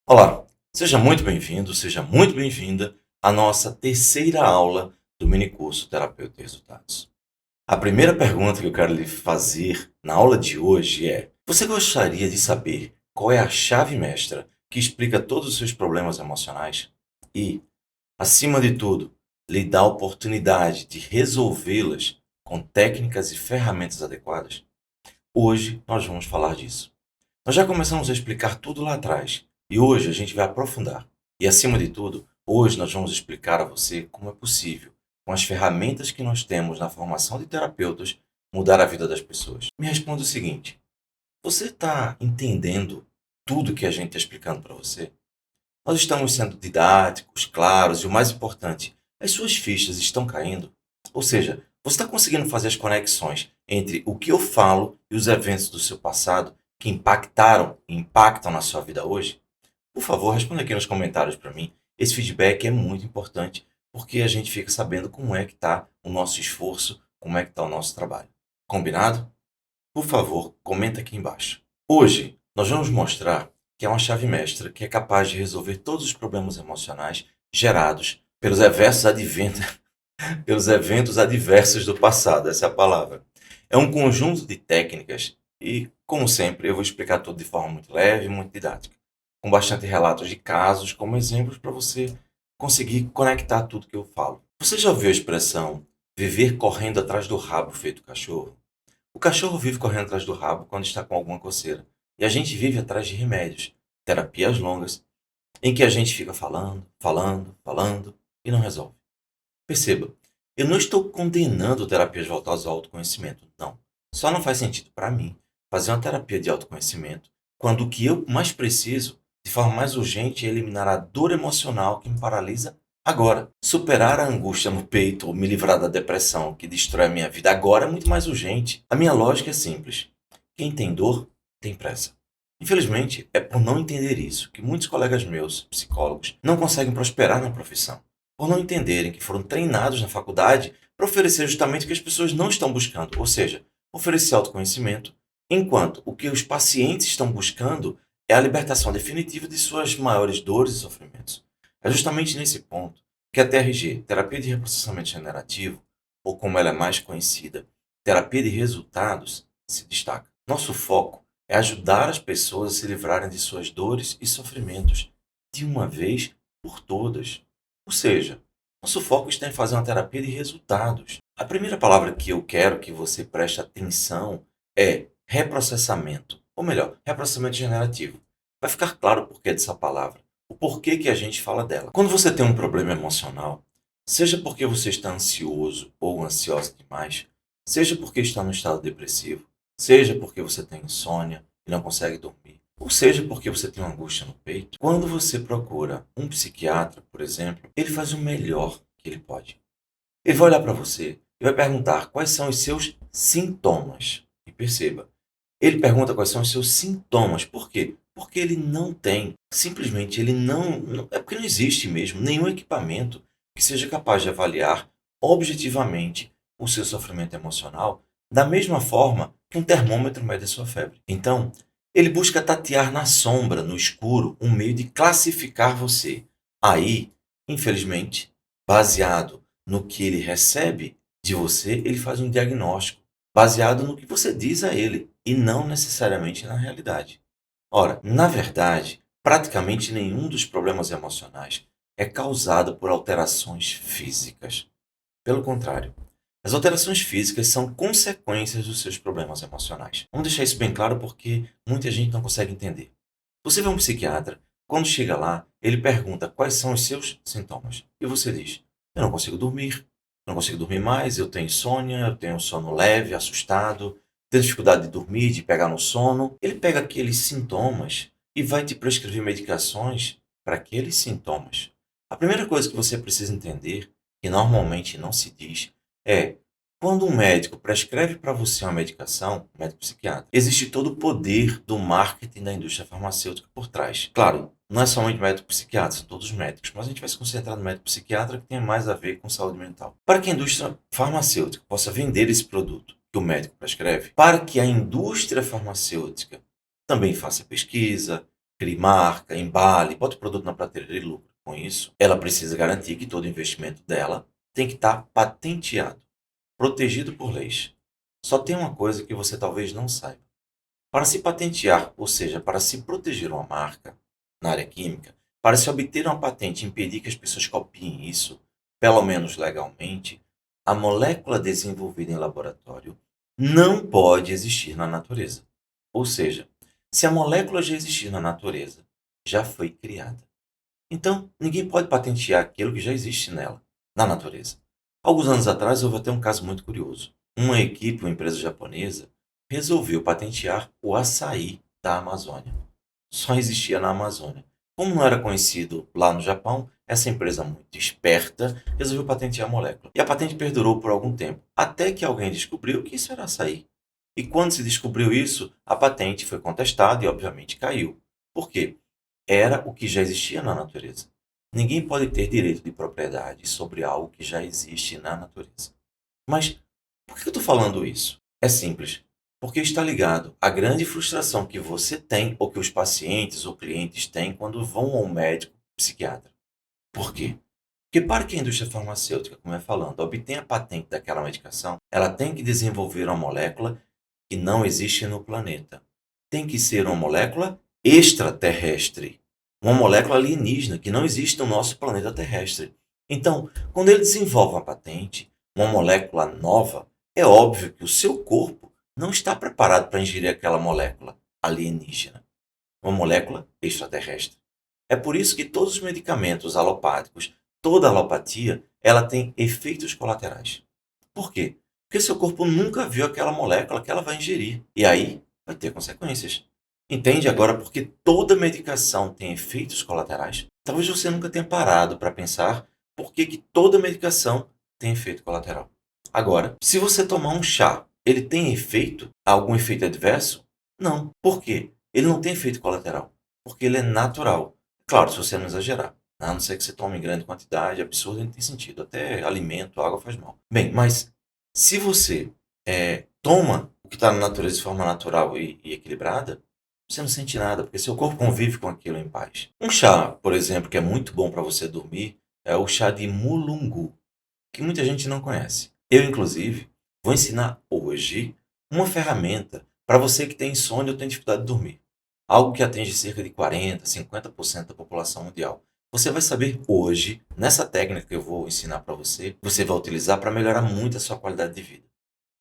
Olá, seja muito bem-vindo, seja muito bem-vinda à nossa terceira aula do minicurso Terapeuta e Resultados. A primeira pergunta que eu quero lhe fazer na aula de hoje é: você gostaria de saber qual é a chave mestra que explica todos os seus problemas emocionais? E, acima de tudo, lhe dá a oportunidade de resolvê-las com técnicas e ferramentas adequadas? Hoje nós vamos falar disso. Nós já começamos a explicar tudo lá atrás e hoje a gente vai aprofundar. E acima de tudo, hoje nós vamos explicar a você como é possível, com as ferramentas que nós temos na formação de terapeutas, mudar a vida das pessoas. Me responda o seguinte: você está entendendo tudo que a gente está explicando para você? Nós estamos sendo didáticos, claros e o mais importante, as suas fichas estão caindo? Ou seja, você está conseguindo fazer as conexões entre o que eu falo e os eventos do seu passado que impactaram e impactam na sua vida hoje? Por favor, responda aqui nos comentários para mim. Esse feedback é muito importante porque a gente fica sabendo como é que está o nosso esforço, como é que está o nosso trabalho. Combinado? Por favor, comenta aqui embaixo. Hoje, nós vamos mostrar que é uma chave mestra que é capaz de resolver todos os problemas emocionais gerados pelos eventos adversos do passado, essa é a palavra. É um conjunto de técnicas e, como sempre, eu vou explicar tudo de forma muito leve e muito didática, com bastante relatos de casos como exemplos para você conseguir conectar tudo que eu falo. Você já ouviu a expressão viver correndo atrás do rabo feito cachorro? O cachorro vive correndo atrás do rabo quando está com alguma coceira. E a gente vive atrás de remédios, terapias longas, em que a gente fica falando, falando, falando e não resolve. Perceba, eu não estou condenando terapias voltadas ao autoconhecimento, não. Só não faz sentido para mim fazer uma terapia de autoconhecimento quando o que eu mais preciso, de forma mais urgente, é eliminar a dor emocional que me paralisa agora. Superar a angústia no peito ou me livrar da depressão que destrói a minha vida agora é muito mais urgente. A minha lógica é simples. Quem tem dor, tem pressa. Infelizmente, é por não entender isso que muitos colegas meus, psicólogos, não conseguem prosperar na profissão por não entenderem que foram treinados na faculdade para oferecer justamente o que as pessoas não estão buscando, ou seja, oferecer autoconhecimento, enquanto o que os pacientes estão buscando é a libertação definitiva de suas maiores dores e sofrimentos. É justamente nesse ponto que a TRG, Terapia de Reprocessamento Generativo, ou como ela é mais conhecida, Terapia de Resultados, se destaca. Nosso foco é ajudar as pessoas a se livrarem de suas dores e sofrimentos de uma vez por todas. Ou seja, nosso foco está em fazer uma terapia de resultados. A primeira palavra que eu quero que você preste atenção é reprocessamento. Ou melhor, reprocessamento generativo. Vai ficar claro o porquê dessa palavra, o porquê que a gente fala dela. Quando você tem um problema emocional, seja porque você está ansioso ou ansiosa demais, seja porque está no estado depressivo, seja porque você tem insônia e não consegue dormir, ou seja porque você tem uma angústia no peito, quando você procura um psiquiatra, por exemplo, ele faz o melhor que ele pode. Ele vai olhar para você e vai perguntar quais são os seus sintomas. E perceba, ele pergunta quais são os seus sintomas. Por quê? Porque ele não tem, simplesmente ele é porque não existe mesmo nenhum equipamento que seja capaz de avaliar objetivamente o seu sofrimento emocional da mesma forma que um termômetro mede a sua febre. Então, ele busca tatear na sombra, no escuro, um meio de classificar você. Aí, infelizmente, baseado no que ele recebe de você, ele faz um diagnóstico baseado no que você diz a ele e não necessariamente na realidade. Ora, na verdade, praticamente nenhum dos problemas emocionais é causado por alterações físicas. Pelo contrário, as alterações físicas são consequências dos seus problemas emocionais. Vamos deixar isso bem claro porque muita gente não consegue entender. Você vê um psiquiatra, quando chega lá, ele pergunta quais são os seus sintomas. E você diz: eu não consigo dormir, eu não consigo dormir mais, eu tenho insônia, eu tenho sono leve, assustado, tenho dificuldade de dormir, de pegar no sono. Ele pega aqueles sintomas e vai te prescrever medicações para aqueles sintomas. A primeira coisa que você precisa entender, que normalmente não se diz, é quando um médico prescreve para você uma medicação, um médico psiquiatra, existe todo o poder do marketing da indústria farmacêutica por trás. Claro, não é somente médico psiquiatra, são todos médicos, mas a gente vai se concentrar no médico psiquiatra que tem mais a ver com saúde mental. Para que a indústria farmacêutica possa vender esse produto que o médico prescreve, para que a indústria farmacêutica também faça pesquisa, crie marca, embale, bote o produto na prateleira e lucre com isso, ela precisa garantir que todo investimento dela tem que estar patenteado, protegido por leis. Só tem uma coisa que você talvez não saiba. Para se patentear, ou seja, para se proteger uma marca na área química, para se obter uma patente e impedir que as pessoas copiem isso, pelo menos legalmente, a molécula desenvolvida em laboratório não pode existir na natureza. Ou seja, se a molécula já existir na natureza, já foi criada. Então, ninguém pode patentear aquilo que já existe nela, na natureza. Alguns anos atrás, houve até um caso muito curioso. Uma equipe, uma empresa japonesa, resolveu patentear o açaí da Amazônia. Só existia na Amazônia. Como não era conhecido lá no Japão, essa empresa muito esperta resolveu patentear a molécula. E a patente perdurou por algum tempo, até que alguém descobriu que isso era açaí. E quando se descobriu isso, a patente foi contestada e, obviamente, caiu. Por quê? Era o que já existia na natureza. Ninguém pode ter direito de propriedade sobre algo que já existe na natureza. Mas por que eu estou falando isso? É simples. Porque está ligado à grande frustração que você tem ou que os pacientes ou clientes têm quando vão ao médico psiquiatra. Por quê? Porque para que a indústria farmacêutica, como é falando, obtenha a patente daquela medicação, ela tem que desenvolver uma molécula que não existe no planeta. Tem que ser uma molécula extraterrestre, uma molécula alienígena que não existe no nosso planeta terrestre. Então, quando ele desenvolve uma patente, uma molécula nova, é óbvio que o seu corpo não está preparado para ingerir aquela molécula alienígena, uma molécula extraterrestre. É por isso que todos os medicamentos alopáticos, toda alopatia, ela tem efeitos colaterais. Por quê? Porque seu corpo nunca viu aquela molécula que ela vai ingerir. E aí vai ter consequências. Entende agora porque toda medicação tem efeitos colaterais? Talvez você nunca tenha parado para pensar por que toda medicação tem efeito colateral. Agora, se você tomar um chá, ele tem efeito? Algum efeito adverso? Não. Por quê? Ele não tem efeito colateral. Porque ele é natural. Claro, se você não exagerar. A não ser que você tome em grande quantidade, absurdo, não tem sentido. Até alimento, água faz mal. Bem, mas se você toma o que está na natureza de forma natural e equilibrada, você não sente nada, porque seu corpo convive com aquilo em paz. Um chá, por exemplo, que é muito bom para você dormir, é o chá de mulungu, que muita gente não conhece. Eu, inclusive, vou ensinar hoje uma ferramenta para você que tem insônia ou tem dificuldade de dormir. Algo que atinge cerca de 40, 50% da população mundial. Você vai saber hoje, nessa técnica que eu vou ensinar para você, você vai utilizar para melhorar muito a sua qualidade de vida.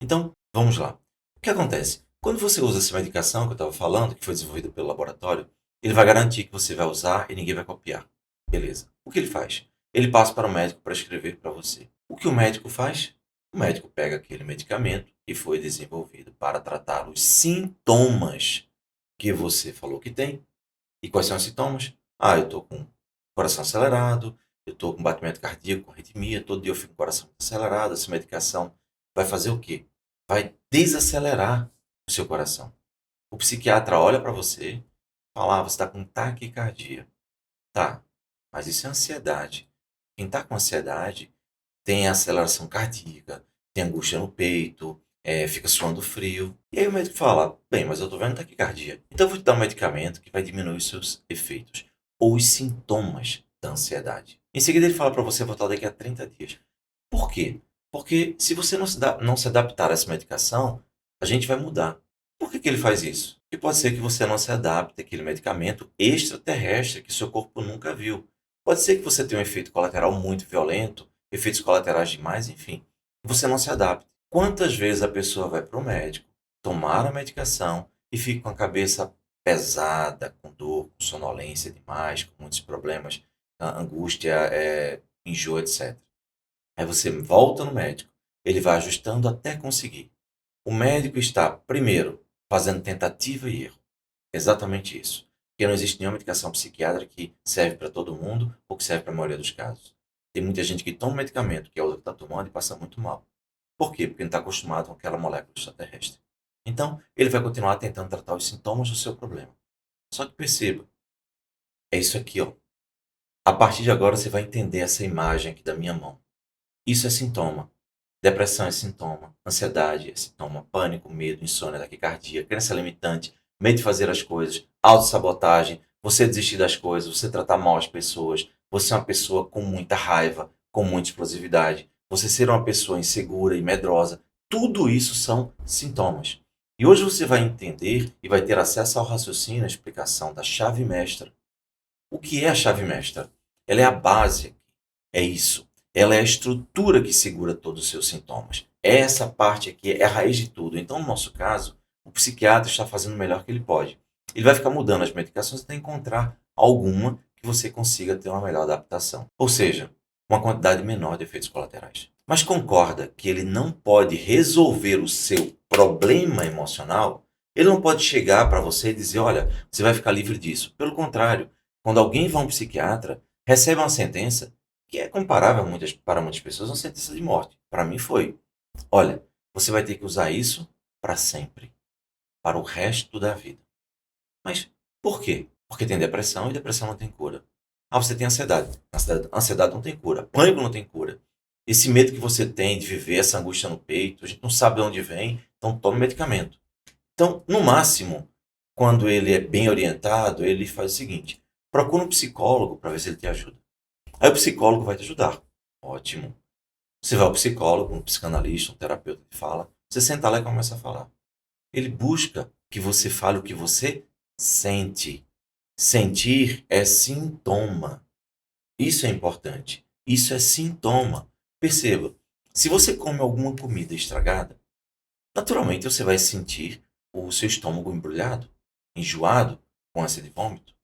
Então, vamos lá. O que acontece? Quando você usa essa medicação que eu estava falando, que foi desenvolvida pelo laboratório, ele vai garantir que você vai usar e ninguém vai copiar. Beleza. O que ele faz? Ele passa para o médico para escrever para você. O que o médico faz? O médico pega aquele medicamento que foi desenvolvido para tratar os sintomas que você falou que tem. E quais são os sintomas? Ah, eu estou com coração acelerado, eu estou com batimento cardíaco, com arritmia, todo dia eu fico com o coração acelerado. Essa medicação vai fazer o quê? Vai desacelerar o seu coração. O psiquiatra olha para você, fala, você está com taquicardia. Tá, mas isso é ansiedade. Quem está com ansiedade tem aceleração cardíaca, tem angústia no peito, fica suando frio. E aí o médico fala, bem, mas eu estou vendo taquicardia. Então eu vou te dar um medicamento que vai diminuir os seus efeitos ou os sintomas da ansiedade. Em seguida ele fala para você voltar daqui a 30 dias. Por quê? Porque se você não se adaptar a essa medicação, a gente vai mudar. Por que ele faz isso? Porque pode ser que você não se adapte àquele medicamento extraterrestre que seu corpo nunca viu. Pode ser que você tenha um efeito colateral muito violento, efeitos colaterais demais, enfim. Você não se adapte. Quantas vezes a pessoa vai para o médico, tomar a medicação e fica com a cabeça pesada, com dor, com sonolência demais, com muitos problemas, angústia, enjoo, etc. Aí você volta no médico, ele vai ajustando até conseguir. O médico está, primeiro, fazendo tentativa e erro. Exatamente isso. Porque não existe nenhuma medicação psiquiátrica que serve para todo mundo ou que serve para a maioria dos casos. Tem muita gente que toma medicamento que é outra que está tomando e passa muito mal. Por quê? Porque não está acostumado com aquela molécula extraterrestre. Então, ele vai continuar tentando tratar os sintomas do seu problema. Só que perceba, é isso aqui, ó. A partir de agora você vai entender essa imagem aqui da minha mão. Isso é sintoma. Depressão é sintoma. Ansiedade é sintoma. Pânico, medo, insônia, taquicardia, crença limitante, medo de fazer as coisas, autossabotagem, você desistir das coisas, você tratar mal as pessoas, você é uma pessoa com muita raiva, com muita explosividade, você ser uma pessoa insegura e medrosa, tudo isso são sintomas. E hoje você vai entender e vai ter acesso ao raciocínio, à explicação da chave mestra. O que é a chave mestra? Ela é a base, é isso. Ela é a estrutura que segura todos os seus sintomas. Essa parte aqui é a raiz de tudo. Então, no nosso caso, o psiquiatra está fazendo o melhor que ele pode. Ele vai ficar mudando as medicações até encontrar alguma que você consiga ter uma melhor adaptação. Ou seja, uma quantidade menor de efeitos colaterais. Mas concorda que ele não pode resolver o seu problema emocional? Ele não pode chegar para você e dizer, olha, você vai ficar livre disso. Pelo contrário, quando alguém vai a um psiquiatra, recebe uma sentença que é comparável para muitas pessoas a uma sentença de morte. Para mim foi. Olha, você vai ter que usar isso para sempre, para o resto da vida. Mas por quê? Porque tem depressão e depressão não tem cura. Ah, você tem ansiedade. Ansiedade não tem cura. Pânico não tem cura. Esse medo que você tem de viver, essa angústia no peito, a gente não sabe de onde vem, então toma medicamento. Então, no máximo, quando ele é bem orientado, ele faz o seguinte: procura um psicólogo para ver se ele te ajuda. Aí o psicólogo vai te ajudar. Ótimo. Você vai ao psicólogo, um psicanalista, um terapeuta que fala, você senta lá e começa a falar. Ele busca que você fale o que você sente. Sentir é sintoma. Isso é importante. Isso é sintoma. Perceba, se você come alguma comida estragada, naturalmente você vai sentir o seu estômago embrulhado, enjoado, com ânsia de vômito,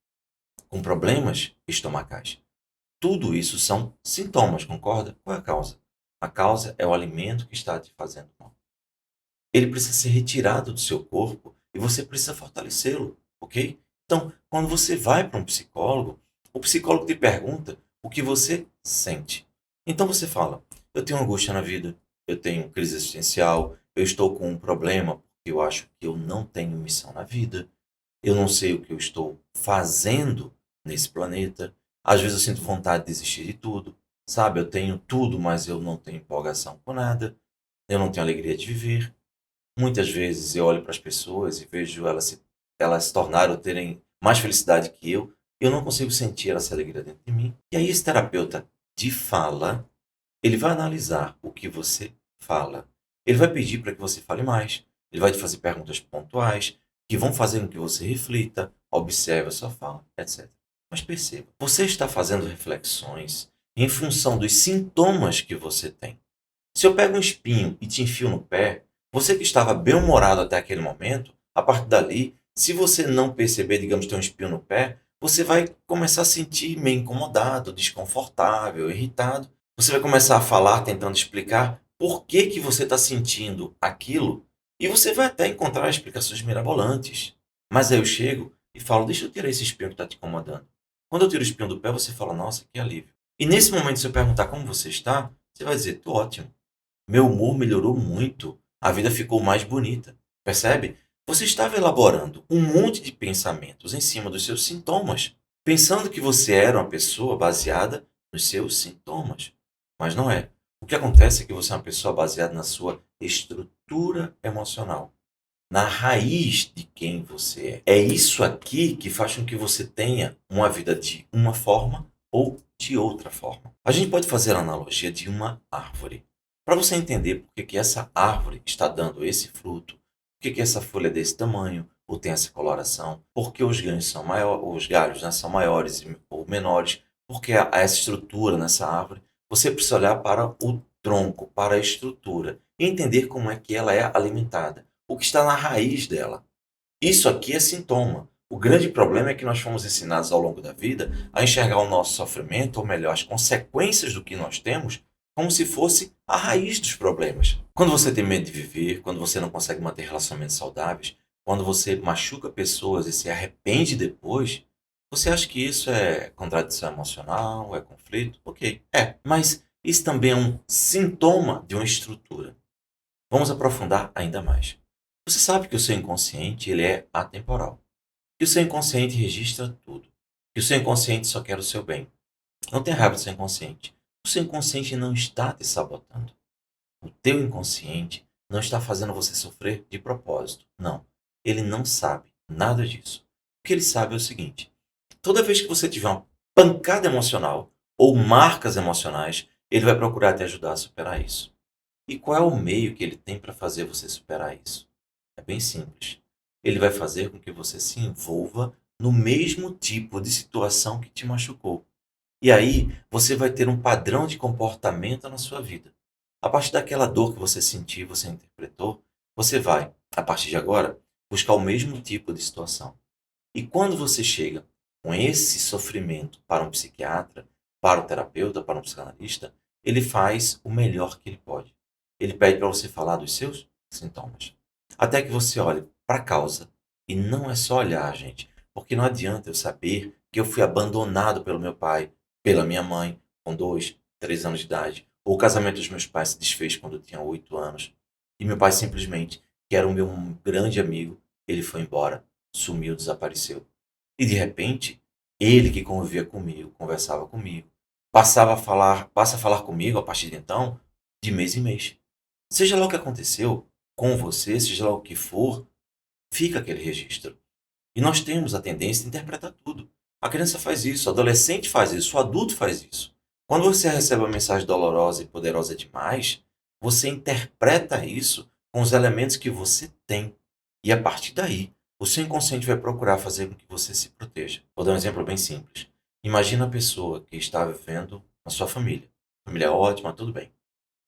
com problemas estomacais. Tudo isso são sintomas, concorda? Qual é a causa? A causa é o alimento que está te fazendo mal. Ele precisa ser retirado do seu corpo e você precisa fortalecê-lo, ok? Então, quando você vai para um psicólogo, o psicólogo te pergunta o que você sente. Então você fala: eu tenho angústia na vida, eu tenho crise existencial, eu estou com um problema porque eu acho que eu não tenho missão na vida, eu não sei o que eu estou fazendo nesse planeta. Às vezes eu sinto vontade de desistir de tudo, sabe? Eu tenho tudo, mas eu não tenho empolgação com nada, eu não tenho alegria de viver. Muitas vezes eu olho para as pessoas e vejo elas se tornaram terem mais felicidade que eu não consigo sentir essa alegria dentro de mim. E aí esse terapeuta de fala, ele vai analisar o que você fala. Ele vai pedir para que você fale mais. Ele vai te fazer perguntas pontuais que vão fazer com que você reflita, observe a sua fala, etc. Mas perceba, você está fazendo reflexões em função dos sintomas que você tem. Se eu pego um espinho e te enfio no pé, você que estava bem-humorado até aquele momento, a partir dali, se você não perceber, digamos, ter um espinho no pé, você vai começar a sentir meio incomodado, desconfortável, irritado. Você vai começar a falar, tentando explicar por que que você está sentindo aquilo, e você vai até encontrar explicações mirabolantes. Mas aí eu chego e falo: deixa eu tirar esse espinho que está te incomodando. Quando eu tiro o espinho do pé, você fala: nossa, que alívio. E nesse momento, se eu perguntar como você está, você vai dizer: tô ótimo. Meu humor melhorou muito. A vida ficou mais bonita. Percebe? Você estava elaborando um monte de pensamentos em cima dos seus sintomas, pensando que você era uma pessoa baseada nos seus sintomas. Mas não é. O que acontece é que você é uma pessoa baseada na sua estrutura emocional, na raiz de quem você é. É isso aqui que faz com que você tenha uma vida de uma forma ou de outra forma. A gente pode fazer a analogia de uma árvore. Para você entender por que essa árvore está dando esse fruto, por que essa folha é desse tamanho, ou tem essa coloração, por que os galhos são maiores, os galhos, né, são maiores ou menores, porque há essa estrutura nessa árvore, você precisa olhar para o tronco, para a estrutura, e entender como é que ela é alimentada, o que está na raiz dela. Isso aqui é sintoma. O grande problema é que nós fomos ensinados ao longo da vida a enxergar o nosso sofrimento, ou melhor, as consequências do que nós temos, como se fosse a raiz dos problemas. Quando você tem medo de viver, quando você não consegue manter relacionamentos saudáveis, quando você machuca pessoas e se arrepende depois, você acha que isso é contradição emocional, é conflito? Ok, é. Mas isso também é um sintoma de uma estrutura. Vamos aprofundar ainda mais. Você sabe que o seu inconsciente ele é atemporal. Que o seu inconsciente registra tudo. Que o seu inconsciente só quer o seu bem. Não tenha raiva do seu inconsciente. O seu inconsciente não está te sabotando. O teu inconsciente não está fazendo você sofrer de propósito. Não. Ele não sabe nada disso. O que ele sabe é o seguinte: Toda vez que você tiver uma pancada emocional ou marcas emocionais, ele vai procurar te ajudar a superar isso. E qual é o meio que ele tem para fazer você superar isso? É bem simples. Ele vai fazer com que você se envolva no mesmo tipo de situação que te machucou. E aí você vai ter um padrão de comportamento na sua vida. A partir daquela dor que você sentiu, você interpretou, você vai, a partir de agora, buscar o mesmo tipo de situação. E quando você chega com esse sofrimento para um psiquiatra, para um terapeuta, para um psicanalista, ele faz o melhor que ele pode. Ele pede para você falar dos seus sintomas. Até que você olhe para a causa. E não é só olhar, gente. Porque não adianta eu saber que eu fui abandonado pelo meu pai, pela minha mãe, com 2, 3 anos de idade. Ou o casamento dos meus pais se desfez quando eu tinha 8 anos. E meu pai simplesmente, que era o meu grande amigo, ele foi embora, sumiu, desapareceu. E de repente, ele que convivia comigo, conversava comigo, passa a falar comigo a partir de então, de mês em mês. Seja lá o que aconteceu com você, seja lá o que for, fica aquele registro. E nós temos a tendência de interpretar tudo. A criança faz isso, o adolescente faz isso, o adulto faz isso. Quando você recebe uma mensagem dolorosa e poderosa demais, você interpreta isso com os elementos que você tem. E a partir daí, o seu inconsciente vai procurar fazer com que você se proteja. Vou dar um exemplo bem simples. Imagina a pessoa que está vivendo na sua família. Família é ótima, tudo bem.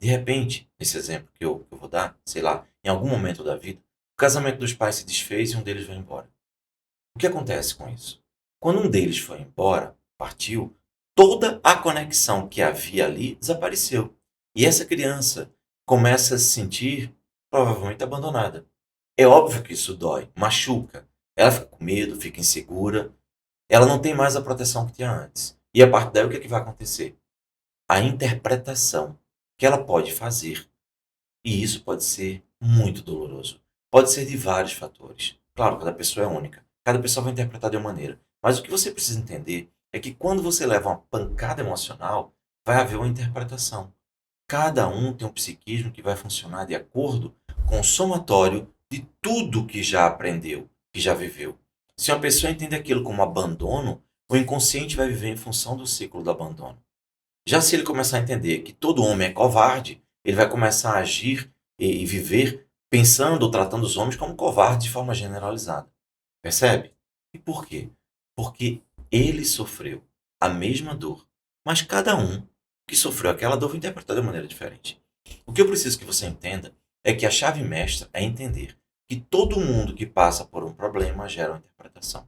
De repente, nesse exemplo que eu vou dar, sei lá, em algum momento da vida, o casamento dos pais se desfez e um deles vai embora. O que acontece com isso? Quando um deles foi embora, partiu, toda a conexão que havia ali desapareceu. E essa criança começa a se sentir provavelmente abandonada. É óbvio que isso dói, machuca. Ela fica com medo, fica insegura. Ela não tem mais a proteção que tinha antes. E a partir daí, o que, é que vai acontecer? A interpretação que ela pode fazer. E isso pode ser muito doloroso. Pode ser de vários fatores. Claro, cada pessoa é única. Cada pessoa vai interpretar de uma maneira. Mas o que você precisa entender é que quando você leva uma pancada emocional, vai haver uma interpretação. Cada um tem um psiquismo que vai funcionar de acordo com o somatório de tudo que já aprendeu, que já viveu. Se uma pessoa entende aquilo como abandono, o inconsciente vai viver em função do ciclo do abandono. Já se ele começar a entender que todo homem é covarde, ele vai começar a agir e viver pensando ou tratando os homens como covardes de forma generalizada. Percebe? E por quê? Porque ele sofreu a mesma dor, mas cada um que sofreu aquela dor vai interpretar de maneira diferente. O que eu preciso que você entenda é que a chave mestra é entender que todo mundo que passa por um problema gera uma interpretação.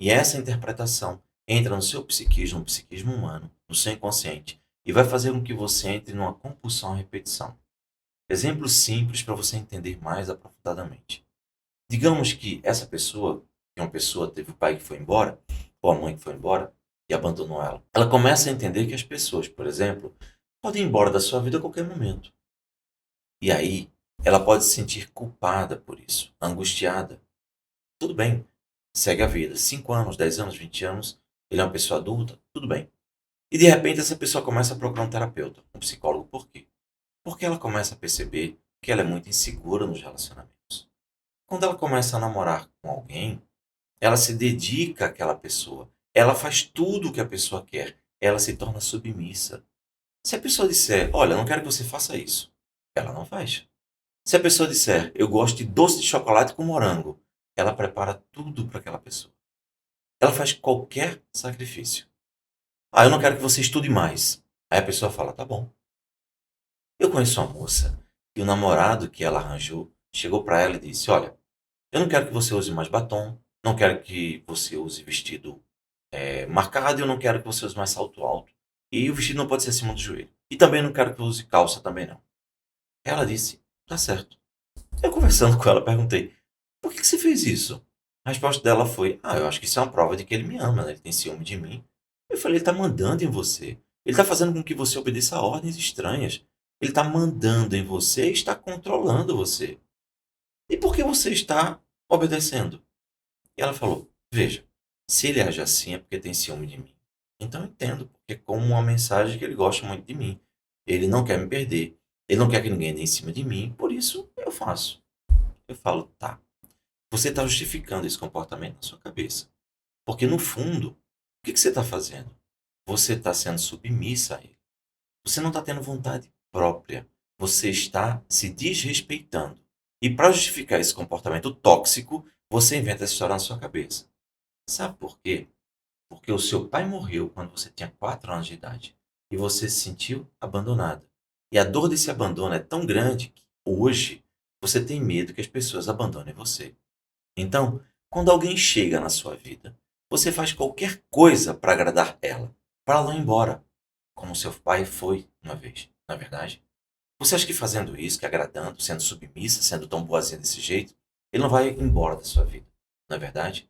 E essa interpretação entra no seu psiquismo, no psiquismo humano, no seu inconsciente, e vai fazer com que você entre numa compulsão à repetição. Exemplo simples para você entender mais aprofundadamente. Digamos que essa pessoa, que uma pessoa teve o pai que foi embora, ou a mãe que foi embora e abandonou ela. Ela começa a entender que as pessoas, por exemplo, podem ir embora da sua vida a qualquer momento. E aí, ela pode se sentir culpada por isso, angustiada. Tudo bem, segue a vida. 5 anos, 10 anos, 20 anos, ele é uma pessoa adulta, tudo bem. E de repente essa pessoa começa a procurar um terapeuta, um psicólogo. Por quê? Porque ela começa a perceber que ela é muito insegura nos relacionamentos. Quando ela começa a namorar com alguém, ela se dedica àquela pessoa. Ela faz tudo o que a pessoa quer. Ela se torna submissa. Se a pessoa disser, olha, eu não quero que você faça isso, ela não faz. Se a pessoa disser, eu gosto de doce de chocolate com morango, ela prepara tudo para aquela pessoa. Ela faz qualquer sacrifício. Ah, eu não quero que você estude mais. Aí a pessoa fala, tá bom. Eu conheço uma moça e o namorado que ela arranjou chegou para ela e disse, olha, eu não quero que você use mais batom, não quero que você use vestido marcado, eu não quero que você use mais salto alto. E o vestido não pode ser acima do joelho. E também não quero que você use calça também não. Ela disse, tá certo. Eu conversando com ela, perguntei, por que você fez isso? A resposta dela foi, eu acho que isso é uma prova de que ele me ama, né? Ele tem ciúme de mim. Eu falei, ele está mandando em você. Ele está fazendo com que você obedeça a ordens estranhas. Ele está mandando em você e está controlando você. E por que você está obedecendo? E ela falou, veja, se ele age assim é porque tem ciúme de mim. Então eu entendo, porque é como uma mensagem que ele gosta muito de mim. Ele não quer me perder. Ele não quer que ninguém dê em cima de mim, por isso eu faço. Eu falo, tá. Você está justificando esse comportamento na sua cabeça. Porque, no fundo, que você está fazendo? Você está sendo submissa a ele. Você não está tendo vontade própria. Você está se desrespeitando. E para justificar esse comportamento tóxico, você inventa essa história na sua cabeça. Sabe por quê? Porque o seu pai morreu quando você tinha 4 anos de idade. E você se sentiu abandonada. E a dor desse abandono é tão grande que hoje você tem medo que as pessoas abandonem você. Então, quando alguém chega na sua vida, você faz qualquer coisa para agradar ela, para ela não ir embora, como seu pai foi uma vez, na verdade. Você acha que fazendo isso, que agradando, sendo submissa, sendo tão boazinha desse jeito, ele não vai embora da sua vida, não é verdade?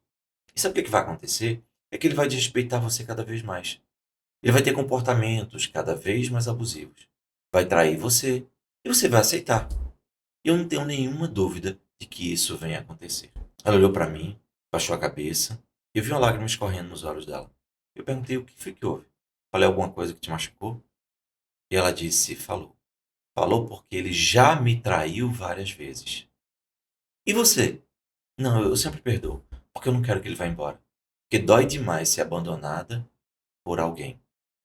E sabe o que vai acontecer? É que ele vai desrespeitar você cada vez mais. Ele vai ter comportamentos cada vez mais abusivos. Vai trair você e você vai aceitar. E eu não tenho nenhuma dúvida de que isso venha a acontecer. Ela olhou para mim, baixou a cabeça e eu vi uma lágrima escorrendo nos olhos dela. Eu perguntei o que foi que houve. Falei alguma coisa que te machucou? E ela disse: falou. Falou porque ele já me traiu várias vezes. E você? Não, eu sempre perdoo, porque eu não quero que ele vá embora. Porque dói demais ser abandonada por alguém.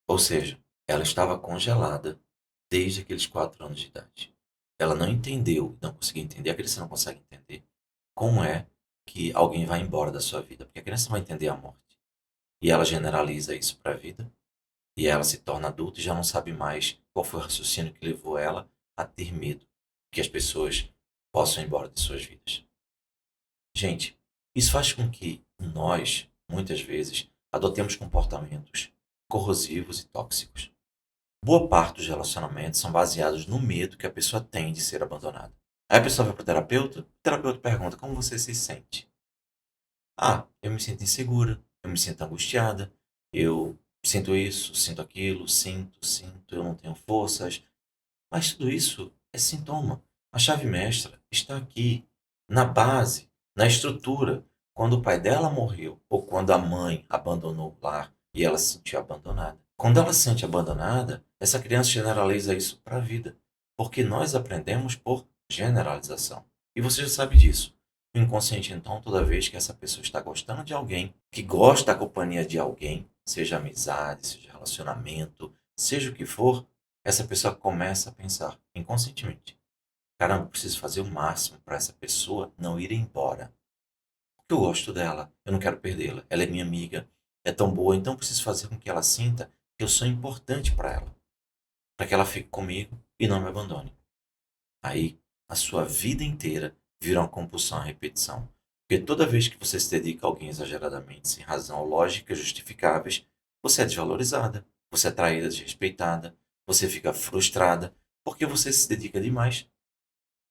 Ou seja, ela estava congelada desde aqueles 4 anos de idade. Ela não entendeu, não conseguiu entender, a criança não consegue entender como é que alguém vai embora da sua vida. Porque a criança vai entender a morte. E ela generaliza isso para a vida. E ela se torna adulta e já não sabe mais qual foi o raciocínio que levou ela a ter medo que as pessoas possam ir embora de suas vidas. Gente, isso faz com que nós, muitas vezes, adotemos comportamentos corrosivos e tóxicos. Boa parte dos relacionamentos são baseados no medo que a pessoa tem de ser abandonada. Aí a pessoa vai para o terapeuta pergunta como você se sente. Ah, eu me sinto insegura, eu me sinto angustiada, eu sinto isso, sinto aquilo, sinto, eu não tenho forças. Mas tudo isso é sintoma. A chave mestra está aqui, na base, na estrutura. Quando o pai dela morreu, ou quando a mãe abandonou o lar e ela se sentiu abandonada. Quando ela se sente abandonada, essa criança generaliza isso para a vida. Porque nós aprendemos por generalização. E você já sabe disso. O inconsciente, então, toda vez que essa pessoa está gostando de alguém, que gosta da companhia de alguém, seja amizade, seja relacionamento, seja o que for, essa pessoa começa a pensar inconscientemente: caramba, eu preciso fazer o máximo para essa pessoa não ir embora. Porque eu gosto dela, eu não quero perdê-la. Ela é minha amiga, é tão boa, então eu preciso fazer com que ela sinta que eu sou importante para ela, para que ela fique comigo e não me abandone. Aí, a sua vida inteira vira uma compulsão à repetição. Porque toda vez que você se dedica a alguém exageradamente, sem razão ou lógica justificáveis, você é desvalorizada, você é traída, desrespeitada, você fica frustrada, porque você se dedica demais,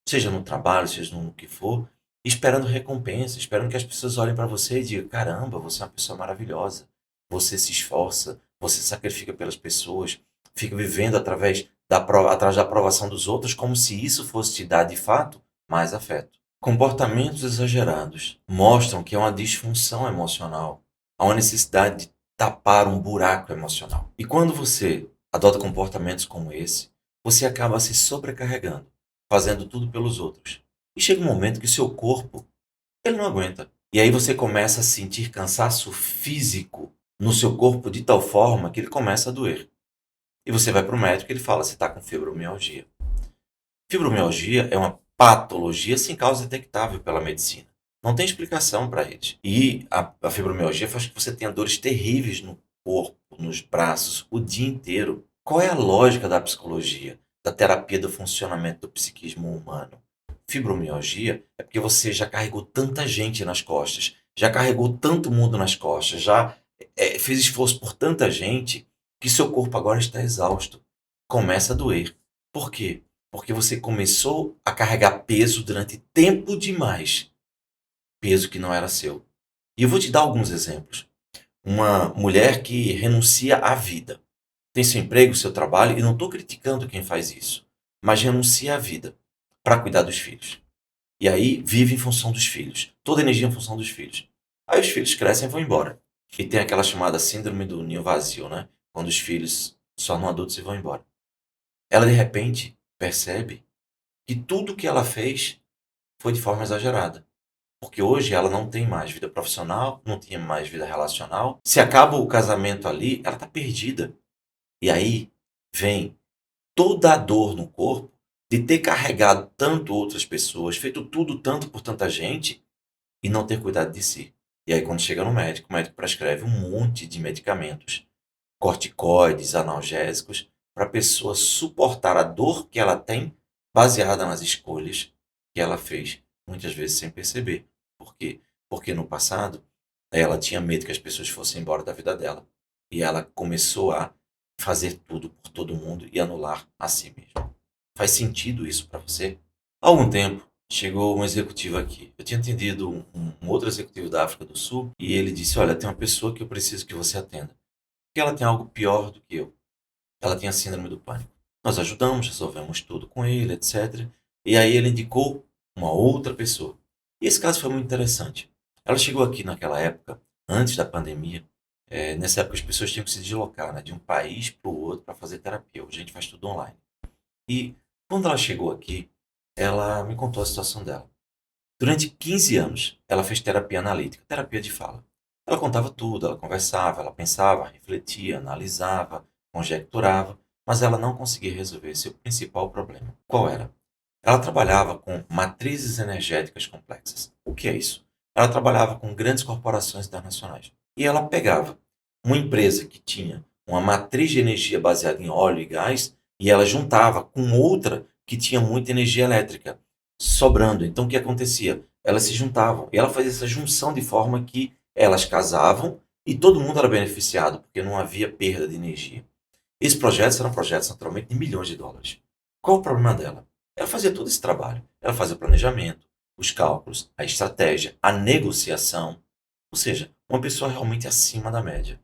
seja no trabalho, seja no que for, esperando recompensa, esperando que as pessoas olhem para você e digam: caramba, você é uma pessoa maravilhosa, você se esforça, você sacrifica pelas pessoas, fica vivendo atrás da aprovação dos outros, como se isso fosse te dar de fato mais afeto. Comportamentos exagerados mostram que é uma disfunção emocional, há uma necessidade de tapar um buraco emocional. E quando você adota comportamentos como esse, você acaba se sobrecarregando, fazendo tudo pelos outros. E chega um momento que seu corpo, ele não aguenta. E aí você começa a sentir cansaço físico no seu corpo de tal forma que ele começa a doer. E você vai para o médico e ele fala: você está com fibromialgia. Fibromialgia é uma patologia sem causa detectável pela medicina. Não tem explicação para eles. E a fibromialgia faz com que você tenha dores terríveis no corpo, nos braços, o dia inteiro. Qual é a lógica da psicologia, da terapia do funcionamento do psiquismo humano? Fibromialgia é porque você já carregou tanta gente nas costas, já carregou tanto mundo nas costas, já fez esforço por tanta gente, que seu corpo agora está exausto. Começa a doer. Por quê? Porque você começou a carregar peso durante tempo demais, peso que não era seu. E eu vou te dar alguns exemplos. Uma mulher que renuncia à vida. Tem seu emprego, seu trabalho, e não estou criticando quem faz isso, mas renuncia à vida para cuidar dos filhos. E aí vive em função dos filhos, toda energia em função dos filhos. Aí os filhos crescem e vão embora. E tem aquela chamada síndrome do ninho vazio, né? Quando os filhos se tornam adultos e vão embora. Ela de repente percebe que tudo que ela fez foi de forma exagerada. Porque hoje ela não tem mais vida profissional, não tinha mais vida relacional. Se acaba o casamento ali, ela está perdida. E aí vem toda a dor no corpo de ter carregado tanto outras pessoas, feito tudo tanto por tanta gente e não ter cuidado de si. E aí, quando chega no médico, o médico prescreve um monte de medicamentos, corticoides, analgésicos, para a pessoa suportar a dor que ela tem, baseada nas escolhas que ela fez, muitas vezes sem perceber. Por quê? Porque no passado, ela tinha medo que as pessoas fossem embora da vida dela. E ela começou a fazer tudo por todo mundo e anular a si mesma. Faz sentido isso para você? Há algum tempo, chegou um executivo aqui. Eu tinha atendido um outro executivo da África do Sul e ele disse: Olha, tem uma pessoa que eu preciso que você atenda. Porque ela tem algo pior do que eu. Ela tem a síndrome do pânico. Nós ajudamos, resolvemos tudo com ele, etc. E aí ele indicou uma outra pessoa. E esse caso foi muito interessante. Ela chegou aqui naquela época, antes da pandemia. Nessa época as pessoas tinham que se deslocar, né, de um país para o outro para fazer terapia. Hoje a gente faz tudo online. E quando ela chegou aqui, ela me contou a situação dela. Durante 15 anos, ela fez terapia analítica, terapia de fala. Ela contava tudo, ela conversava, ela pensava, refletia, analisava, conjecturava, mas ela não conseguia resolver seu principal problema. Qual era? Ela trabalhava com matrizes energéticas complexas. O que é isso? Ela trabalhava com grandes corporações internacionais. E ela pegava uma empresa que tinha uma matriz de energia baseada em óleo e gás e ela juntava com outra que tinha muita energia elétrica sobrando. Então o que acontecia? Elas se juntavam e ela fazia essa junção de forma que elas casavam e todo mundo era beneficiado, porque não havia perda de energia. Esses projetos eram projetos naturalmente de milhões de dólares. Qual o problema dela? Ela fazia todo esse trabalho. Ela fazia o planejamento, os cálculos, a estratégia, a negociação. Ou seja, uma pessoa realmente acima da média.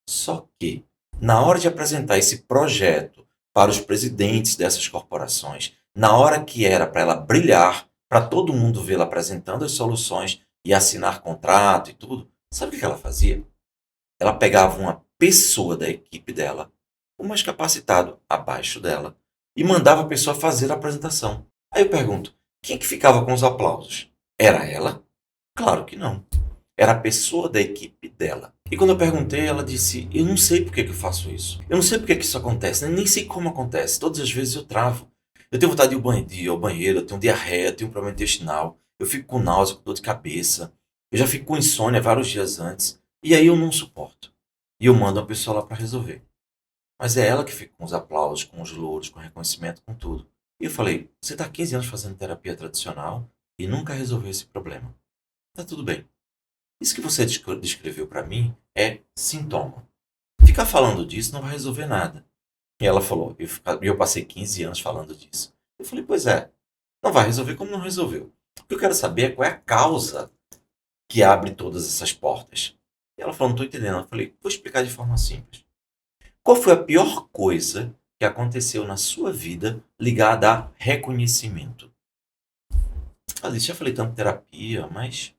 Só que, na hora de apresentar esse projeto para os presidentes dessas corporações, na hora que era para ela brilhar, para todo mundo vê-la apresentando as soluções e assinar contrato e tudo, sabe o que ela fazia? Ela pegava uma pessoa da equipe dela, o mais capacitado abaixo dela, e mandava a pessoa fazer a apresentação. Aí eu pergunto, quem é que ficava com os aplausos? Era ela? Claro que não. Era a pessoa da equipe dela. E quando eu perguntei, ela disse: Eu não sei por que eu faço isso. Eu não sei por que isso acontece, nem sei como acontece. Todas as vezes eu travo. Eu tenho vontade de ir ao banheiro, eu tenho diarreia, eu tenho problema intestinal, eu fico com náusea, com dor de cabeça. Eu já fico com insônia vários dias antes. E aí eu não suporto. E eu mando uma pessoa lá para resolver. Mas é ela que fica com os aplausos, com os louros, com o reconhecimento, com tudo. E eu falei: Você está há 15 anos fazendo terapia tradicional e nunca resolveu esse problema. Tá tudo bem. Isso que você descreveu para mim é sintoma. Ficar falando disso não vai resolver nada. E ela falou, eu passei 15 anos falando disso. Eu falei, pois é, não vai resolver como não resolveu. O que eu quero saber é qual é a causa que abre todas essas portas. E ela falou, não estou entendendo. Eu falei, vou explicar de forma simples. Qual foi a pior coisa que aconteceu na sua vida ligada a reconhecimento? Já falei tanto terapia, mas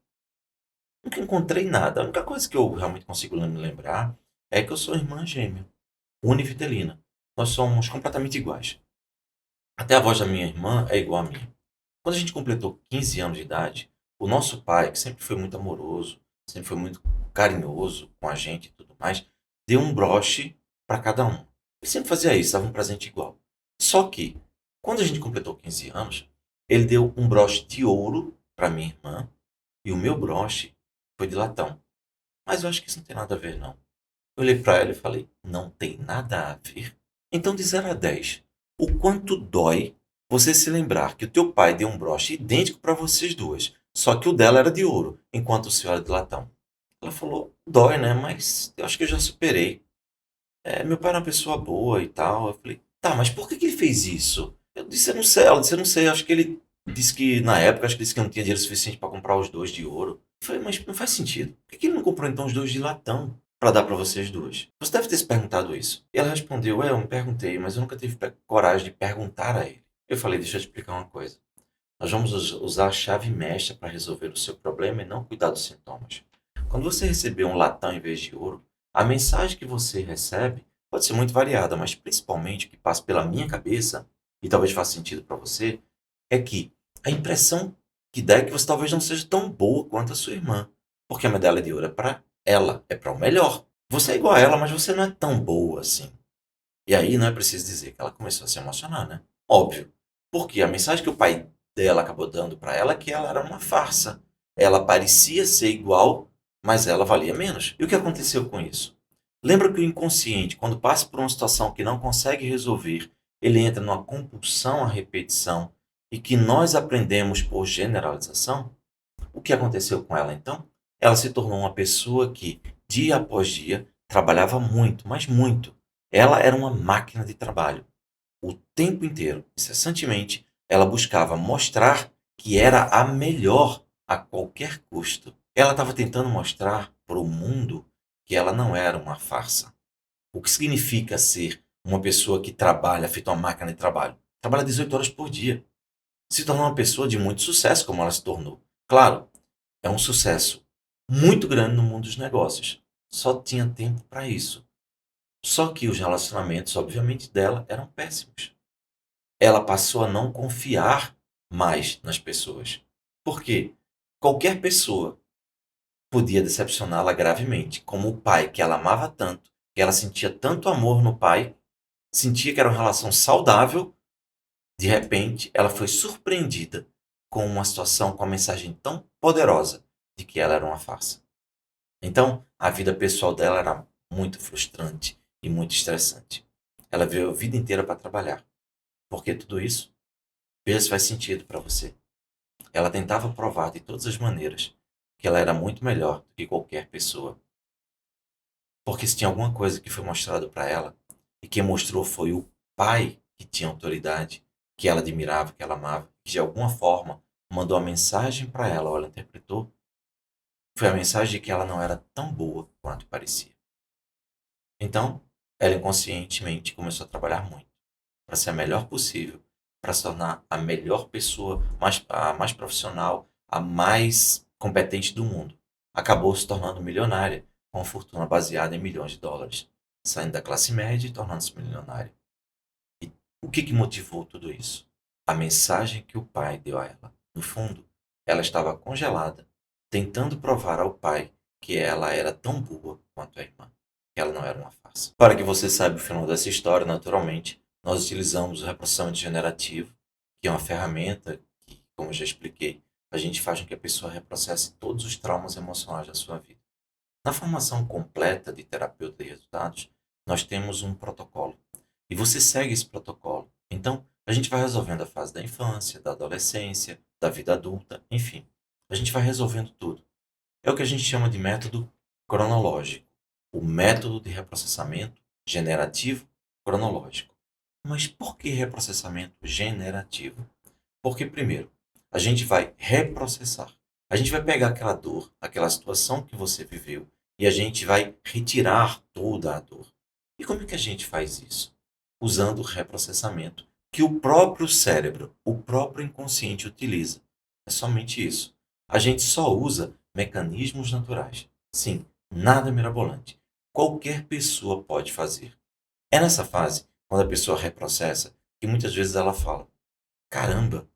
nunca encontrei nada. A única coisa que eu realmente consigo me lembrar é que eu sou irmã gêmea, univitelina. Nós somos completamente iguais. Até a voz da minha irmã é igual à minha. Quando a gente completou 15 anos de idade, o nosso pai, que sempre foi muito amoroso, sempre foi muito carinhoso com a gente e tudo mais, deu um broche para cada um. Ele sempre fazia isso, dava um presente igual. Só que, quando a gente completou 15 anos, ele deu um broche de ouro para minha irmã e o meu broche foi de latão. Mas eu acho que isso não tem nada a ver, não. Eu olhei para ela e falei, não tem nada a ver? Então, de 0 a 10, o quanto dói você se lembrar que o teu pai deu um broche idêntico para vocês duas, só que o dela era de ouro, enquanto o seu era de latão? Ela falou, dói, né? Mas eu acho que eu já superei. Meu pai era uma pessoa boa e tal. Eu falei, tá, mas por que ele fez isso? Eu disse, eu não sei. Ela disse, eu não sei. Acho que ele disse que, na época, acho que disse que não tinha dinheiro suficiente para comprar os dois de ouro. Eu falei, mas não faz sentido. Por que ele não comprou então os dois de latão para dar para vocês duas? Você deve ter se perguntado isso. E ela respondeu, eu me perguntei, mas eu nunca tive coragem de perguntar a ele. Eu falei, deixa eu te explicar uma coisa. Nós vamos usar a chave mestra para resolver o seu problema e não cuidar dos sintomas. Quando você receber um latão em vez de ouro, a mensagem que você recebe pode ser muito variada, mas principalmente o que passa pela minha cabeça, e talvez faça sentido para você, é que a impressão que dá é que você talvez não seja tão boa quanto a sua irmã, porque a medalha de ouro é para ela, é para o melhor. Você é igual a ela, mas você não é tão boa assim. E aí não é preciso dizer que ela começou a se emocionar, né? Óbvio. Porque a mensagem que o pai dela acabou dando para ela é que ela era uma farsa. Ela parecia ser igual, mas ela valia menos. E o que aconteceu com isso? Lembra que o inconsciente, quando passa por uma situação que não consegue resolver, ele entra numa compulsão à repetição e que nós aprendemos por generalização? O que aconteceu com ela então? Ela se tornou uma pessoa que, dia após dia, trabalhava muito, mas muito. Ela era uma máquina de trabalho. O tempo inteiro, incessantemente, ela buscava mostrar que era a melhor a qualquer custo. Ela estava tentando mostrar para o mundo que ela não era uma farsa. O que significa ser uma pessoa que trabalha, feito uma máquina de trabalho? Trabalha 18 horas por dia. Se tornar uma pessoa de muito sucesso, como ela se tornou. Claro, é um sucesso muito grande no mundo dos negócios. Só tinha tempo para isso. Só que os relacionamentos, obviamente, dela eram péssimos. Ela passou a não confiar mais nas pessoas. Por quê? Qualquer pessoa podia decepcioná-la gravemente, como o pai que ela amava tanto, que ela sentia tanto amor no pai, sentia que era uma relação saudável, de repente ela foi surpreendida com uma situação, com uma mensagem tão poderosa de que ela era uma farsa. Então, a vida pessoal dela era muito frustrante e muito estressante. Ela veio a vida inteira para trabalhar. Por que tudo isso? Vê se faz sentido para você. Ela tentava provar de todas as maneiras que ela era muito melhor do que qualquer pessoa. Porque se tinha alguma coisa que foi mostrado para ela, e quem mostrou foi o pai que tinha autoridade, que ela admirava, que ela amava, que de alguma forma mandou a mensagem para ela, ou ela interpretou, foi a mensagem de que ela não era tão boa quanto parecia. Então, ela inconscientemente começou a trabalhar muito para ser a melhor possível, para se tornar a melhor pessoa, a mais profissional, a mais competente do mundo. Acabou se tornando milionária, com uma fortuna baseada em milhões de dólares, saindo da classe média e tornando-se milionária. E o que motivou tudo isso? A mensagem que o pai deu a ela. No fundo, ela estava congelada, tentando provar ao pai que ela era tão boa quanto a irmã, que ela não era uma farsa. Para que você saiba o final dessa história, naturalmente, nós utilizamos o reprocessamento generativo, que é uma ferramenta que, como eu já expliquei, a gente faz com que a pessoa reprocesse todos os traumas emocionais da sua vida. Na formação completa de terapeuta de resultados, nós temos um protocolo. E você segue esse protocolo. Então, a gente vai resolvendo a fase da infância, da adolescência, da vida adulta, enfim. A gente vai resolvendo tudo. É o que a gente chama de método cronológico. O método de reprocessamento generativo cronológico. Mas por que reprocessamento generativo? Porque, primeiro, a gente vai reprocessar. A gente vai pegar aquela dor, aquela situação que você viveu, e a gente vai retirar toda a dor. E como é que a gente faz isso? Usando o reprocessamento, que o próprio cérebro, o próprio inconsciente utiliza. É somente isso. A gente só usa mecanismos naturais. Sim, nada mirabolante. Qualquer pessoa pode fazer. É nessa fase, quando a pessoa reprocessa, que muitas vezes ela fala: caramba,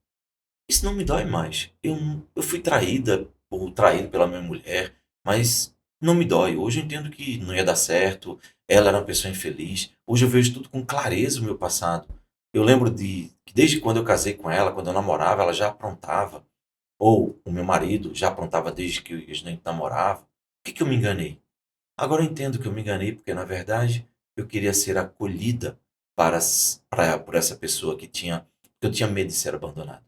isso não me dói mais. Eu fui traída ou traído pela minha mulher, mas não me dói. Hoje eu entendo que não ia dar certo, ela era uma pessoa infeliz. Hoje eu vejo tudo com clareza o meu passado. Eu lembro de que desde quando eu casei com ela, quando eu namorava, ela já aprontava. Ou o meu marido já aprontava desde que a gente namorava. Por que eu me enganei? Agora eu entendo que eu me enganei porque, na verdade, eu queria ser acolhida por essa pessoa que eu tinha medo de ser abandonado.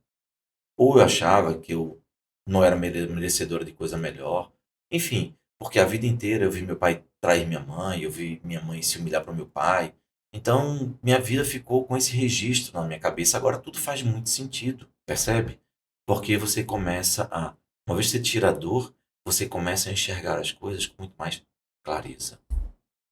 Ou eu achava que eu não era merecedora de coisa melhor. Enfim, porque a vida inteira eu vi meu pai trair minha mãe, eu vi minha mãe se humilhar para o meu pai. Então, minha vida ficou com esse registro na minha cabeça. Agora tudo faz muito sentido, percebe? Porque você começa a, uma vez que você tira a dor, você começa a enxergar as coisas com muito mais clareza.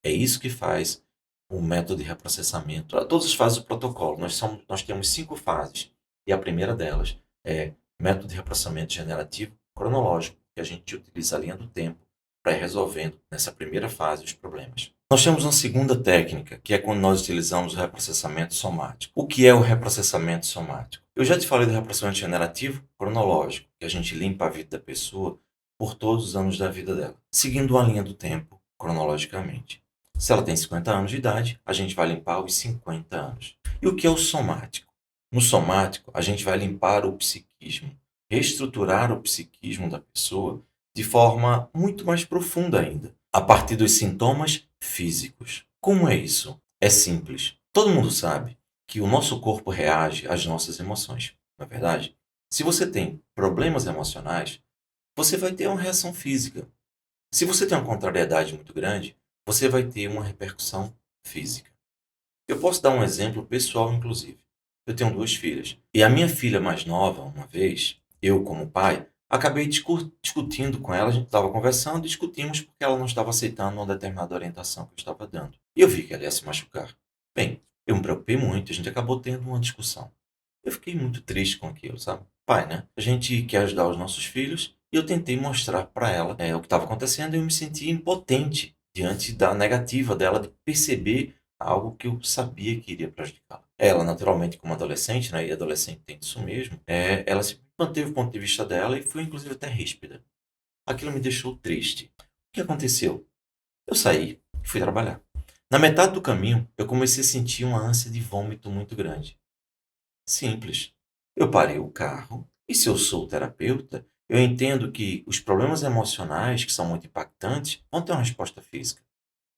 É isso que faz o método de reprocessamento. Todas as fases do protocolo. Nós temos 5 fases. E a primeira delas é método de reprocessamento generativo cronológico, que a gente utiliza a linha do tempo para ir resolvendo nessa primeira fase os problemas. Nós temos uma segunda técnica, que é quando nós utilizamos o reprocessamento somático. O que é o reprocessamento somático? Eu já te falei do reprocessamento generativo cronológico, que a gente limpa a vida da pessoa por todos os anos da vida dela, seguindo uma linha do tempo cronologicamente. Se ela tem 50 anos de idade, a gente vai limpar os 50 anos. E o que é o somático? No somático, a gente vai limpar o psiquismo, reestruturar o psiquismo da pessoa de forma muito mais profunda ainda, a partir dos sintomas físicos. Como é isso? É simples. Todo mundo sabe que o nosso corpo reage às nossas emoções, não é verdade? Se você tem problemas emocionais, você vai ter uma reação física. Se você tem uma contrariedade muito grande, você vai ter uma repercussão física. Eu posso dar um exemplo pessoal, inclusive. Eu tenho duas filhas. E a minha filha mais nova, uma vez, eu como pai, acabei discutindo com ela, a gente estava conversando, discutimos porque ela não estava aceitando uma determinada orientação que eu estava dando. E eu vi que ela ia se machucar. Bem, eu me preocupei muito, a gente acabou tendo uma discussão. Eu fiquei muito triste com aquilo, sabe? Pai, né? A gente quer ajudar os nossos filhos e eu tentei mostrar para ela o que estava acontecendo e eu me senti impotente diante da negativa dela de perceber algo que eu sabia que iria prejudicá-la. Ela, naturalmente, como adolescente, né? E adolescente tem isso mesmo, ela se manteve o ponto de vista dela e foi, inclusive, até ríspida. Aquilo me deixou triste. O que aconteceu? Eu saí e fui trabalhar. Na metade do caminho, eu comecei a sentir uma ânsia de vômito muito grande. Simples. Eu parei o carro e, se eu sou terapeuta, eu entendo que os problemas emocionais, que são muito impactantes, vão ter uma resposta física.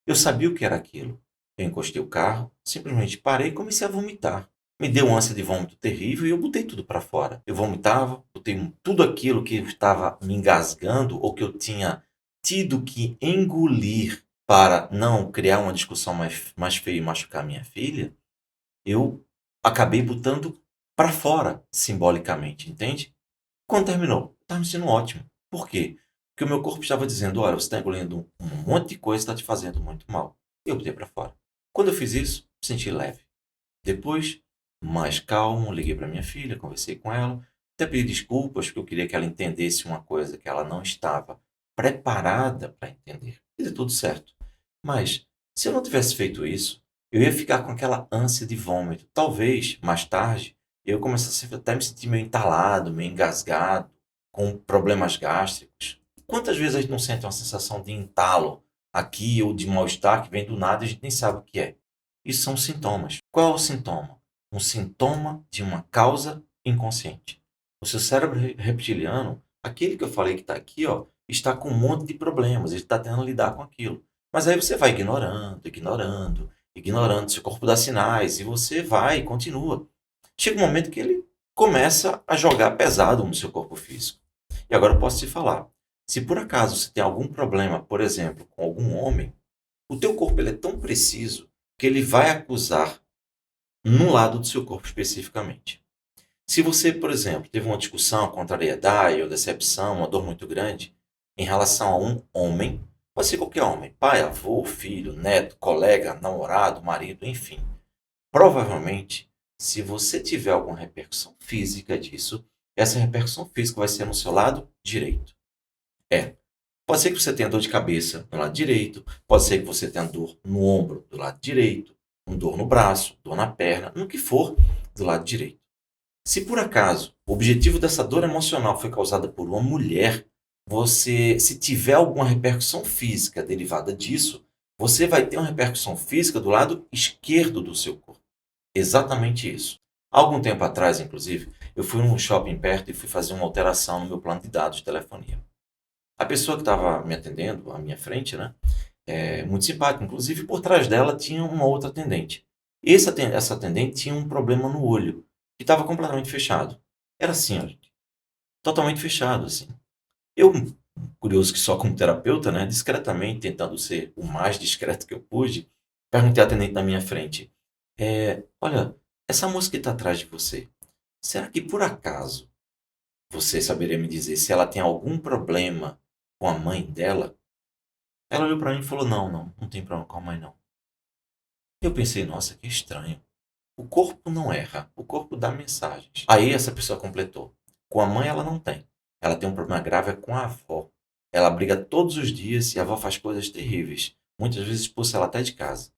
Eu sabia o que era aquilo. Eu encostei o carro, simplesmente parei e comecei a vomitar. Me deu uma ânsia de vômito terrível e eu botei tudo para fora. Eu vomitava, botei tudo aquilo que estava me engasgando ou que eu tinha tido que engolir para não criar uma discussão mais feia e machucar minha filha. Eu acabei botando para fora, simbolicamente, entende? Quando terminou, estava me sentindo ótimo. Por quê? Porque o meu corpo estava dizendo: olha, você está engolindo um monte de coisa que está te fazendo muito mal. E eu botei para fora. Quando eu fiz isso, me senti leve. Depois, mais calmo, liguei para minha filha, conversei com ela, até pedi desculpas, porque eu queria que ela entendesse uma coisa que ela não estava preparada para entender. E deu tudo certo. Mas, se eu não tivesse feito isso, eu ia ficar com aquela ânsia de vômito. Talvez, mais tarde, eu começasse até a me sentir meio entalado, meio engasgado, com problemas gástricos. Quantas vezes a gente não sente uma sensação de entalo aqui ou de mal-estar que vem do nada e a gente nem sabe o que é? Isso são sintomas. Qual é o sintoma? Um sintoma de uma causa inconsciente. O seu cérebro reptiliano, aquele que eu falei que está aqui, ó, está com um monte de problemas, ele está tentando lidar com aquilo. Mas aí você vai ignorando, ignorando, ignorando, seu corpo dá sinais e você vai e continua. Chega um momento que ele começa a jogar pesado no seu corpo físico. E agora eu posso te falar, se por acaso você tem algum problema, por exemplo, com algum homem, o teu corpo ele é tão preciso que ele vai acusar num lado do seu corpo especificamente. Se você, por exemplo, teve uma discussão, contrariedade ou decepção, uma dor muito grande em relação a um homem, pode ser qualquer homem, pai, avô, filho, neto, colega, namorado, marido, enfim. Provavelmente, se você tiver alguma repercussão física disso, essa repercussão física vai ser no seu lado direito. Pode ser que você tenha dor de cabeça no lado direito, pode ser que você tenha dor no ombro do lado direito, dor no braço, dor na perna, no que for do lado direito. Se por acaso o objetivo dessa dor emocional foi causada por uma mulher, você, se tiver alguma repercussão física derivada disso, você vai ter uma repercussão física do lado esquerdo do seu corpo. Exatamente isso. Há algum tempo atrás, inclusive, eu fui num shopping perto e fui fazer uma alteração no meu plano de dados de telefonia. A pessoa que estava me atendendo, à minha frente, né? Muito simpática. Inclusive, por trás dela tinha uma outra atendente. Essa atendente tinha um problema no olho, que estava completamente fechado. Era assim, ó, gente, totalmente fechado, assim. Eu, curioso que só como terapeuta, né, discretamente, tentando ser o mais discreto que eu pude, perguntei à atendente na minha frente, olha, essa moça que está atrás de você, será que por acaso você saberia me dizer se ela tem algum problema com a mãe dela? Ela olhou para mim e falou, não tem problema com a mãe, não. Eu pensei, nossa, que estranho. O corpo não erra, o corpo dá mensagens. Aí essa pessoa completou. Com a mãe ela não tem. Ela tem um problema grave com a avó. Ela briga todos os dias e a avó faz coisas terríveis. muitas vezes expulsa ela até de casa.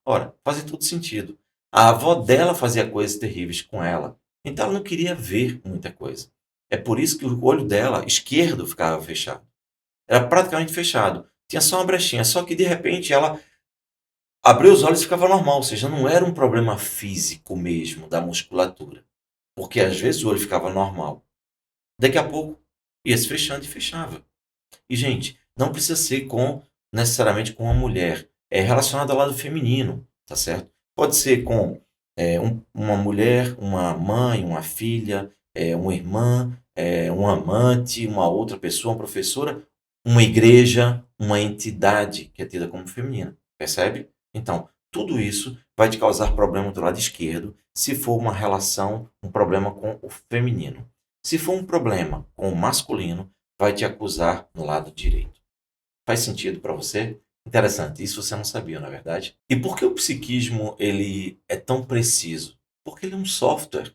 Ora, fazia todo sentido. A avó dela fazia coisas terríveis com ela, então ela não queria ver muita coisa. É por isso que o olho dela esquerdo ficava fechado. Era praticamente fechado. Tinha só uma brechinha, só que de repente ela abriu os olhos e ficava normal, ou seja, não era um problema físico mesmo da musculatura, porque às vezes o olho ficava normal. Daqui a pouco ia se fechando e fechava. E, gente, não precisa ser necessariamente com uma mulher. É relacionado ao lado feminino, tá certo? Pode ser com uma mulher, uma mãe, uma filha, uma irmã, um amante, uma outra pessoa, uma professora, uma igreja, uma entidade que é tida como feminina. Percebe? Então, tudo isso vai te causar problema do lado esquerdo se for uma relação, um problema com o feminino. Se for um problema com o masculino, vai te acusar no lado direito. Faz sentido para você? Interessante, isso você não sabia, na verdade? E por que o psiquismo ele é tão preciso? Porque ele é um software.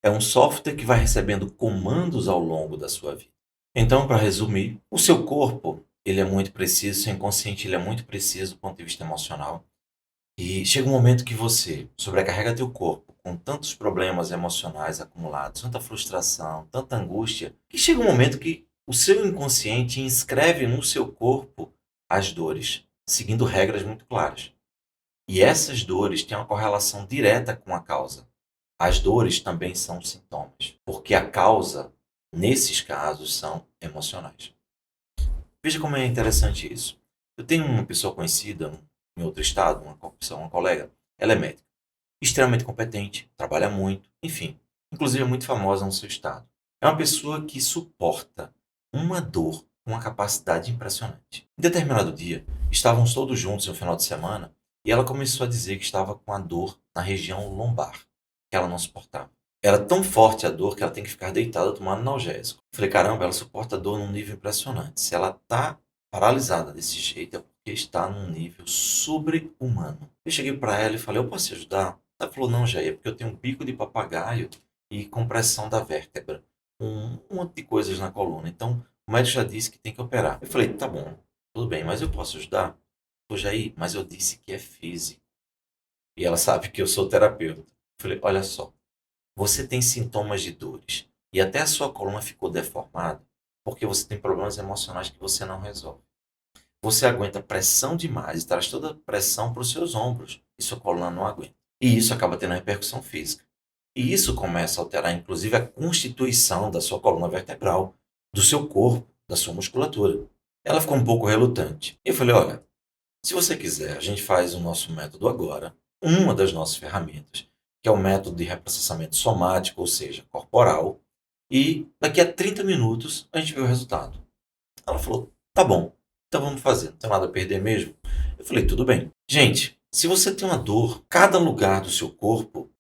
É um software que vai recebendo comandos ao longo da sua vida. Então, para resumir, o seu corpo ele é muito preciso, seu inconsciente ele é muito preciso do ponto de vista emocional. E chega um momento que você sobrecarrega teu corpo com tantos problemas emocionais acumulados, tanta frustração, tanta angústia, que chega um momento que o seu inconsciente inscreve no seu corpo as dores, seguindo regras muito claras. E essas dores têm uma correlação direta com a causa. As dores também são sintomas, porque a causa, nesses casos, são emocionais. Veja como é interessante isso. Eu tenho uma pessoa conhecida em outro estado, uma colega, ela é médica, extremamente competente, trabalha muito, enfim, inclusive é muito famosa no seu estado. É uma pessoa que suporta uma dor com uma capacidade impressionante. Em determinado dia, estávamos todos juntos no final de semana e ela começou a dizer que estava com a dor na região lombar, que ela não suportava. Era tão forte a dor que ela tem que ficar deitada tomando analgésico. Falei, caramba, ela suporta a dor num nível impressionante. Se ela tá paralisada desse jeito, é porque está num nível sobre-humano. Eu cheguei para ela e falei, eu posso te ajudar? Ela falou, não, Jair, é porque eu tenho um bico de papagaio e compressão da vértebra. Um monte de coisas na coluna. Então, o médico já disse que tem que operar. Eu falei, tá bom, tudo bem, mas eu posso ajudar? Falei, Jair, mas eu disse que é físico. E ela sabe que eu sou terapeuta. Eu falei, olha só. Você tem sintomas de dores e até a sua coluna ficou deformada porque você tem problemas emocionais que você não resolve. Você aguenta pressão demais e traz toda a pressão para os seus ombros e sua coluna não aguenta. E isso acaba tendo repercussão física. E isso começa a alterar, inclusive, a constituição da sua coluna vertebral, do seu corpo, da sua musculatura. Ela ficou um pouco relutante. E eu falei: olha, se você quiser, a gente faz o nosso método agora, uma das nossas ferramentas, que é o método de reprocessamento somático, ou seja, corporal, e daqui a 30 minutos a gente vê o resultado. Ela falou, tá bom, então vamos fazer, não tem nada a perder mesmo? Eu falei, tudo bem. Gente, se você tem uma dor, cada lugar do seu corpo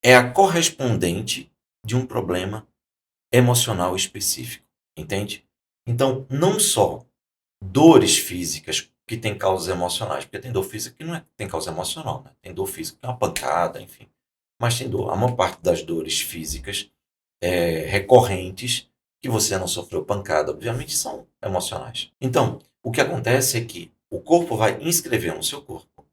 é a correspondente de um problema emocional específico, entende? Então, não só dores físicas que têm causas emocionais, porque tem dor física que não tem causa emocional, né? Tem dor física que é uma pancada, enfim. Mas tem dor. A maior parte das dores físicas recorrentes, que você não sofreu pancada, obviamente, são emocionais. Então, o que acontece é que o corpo vai inscrever no seu corpo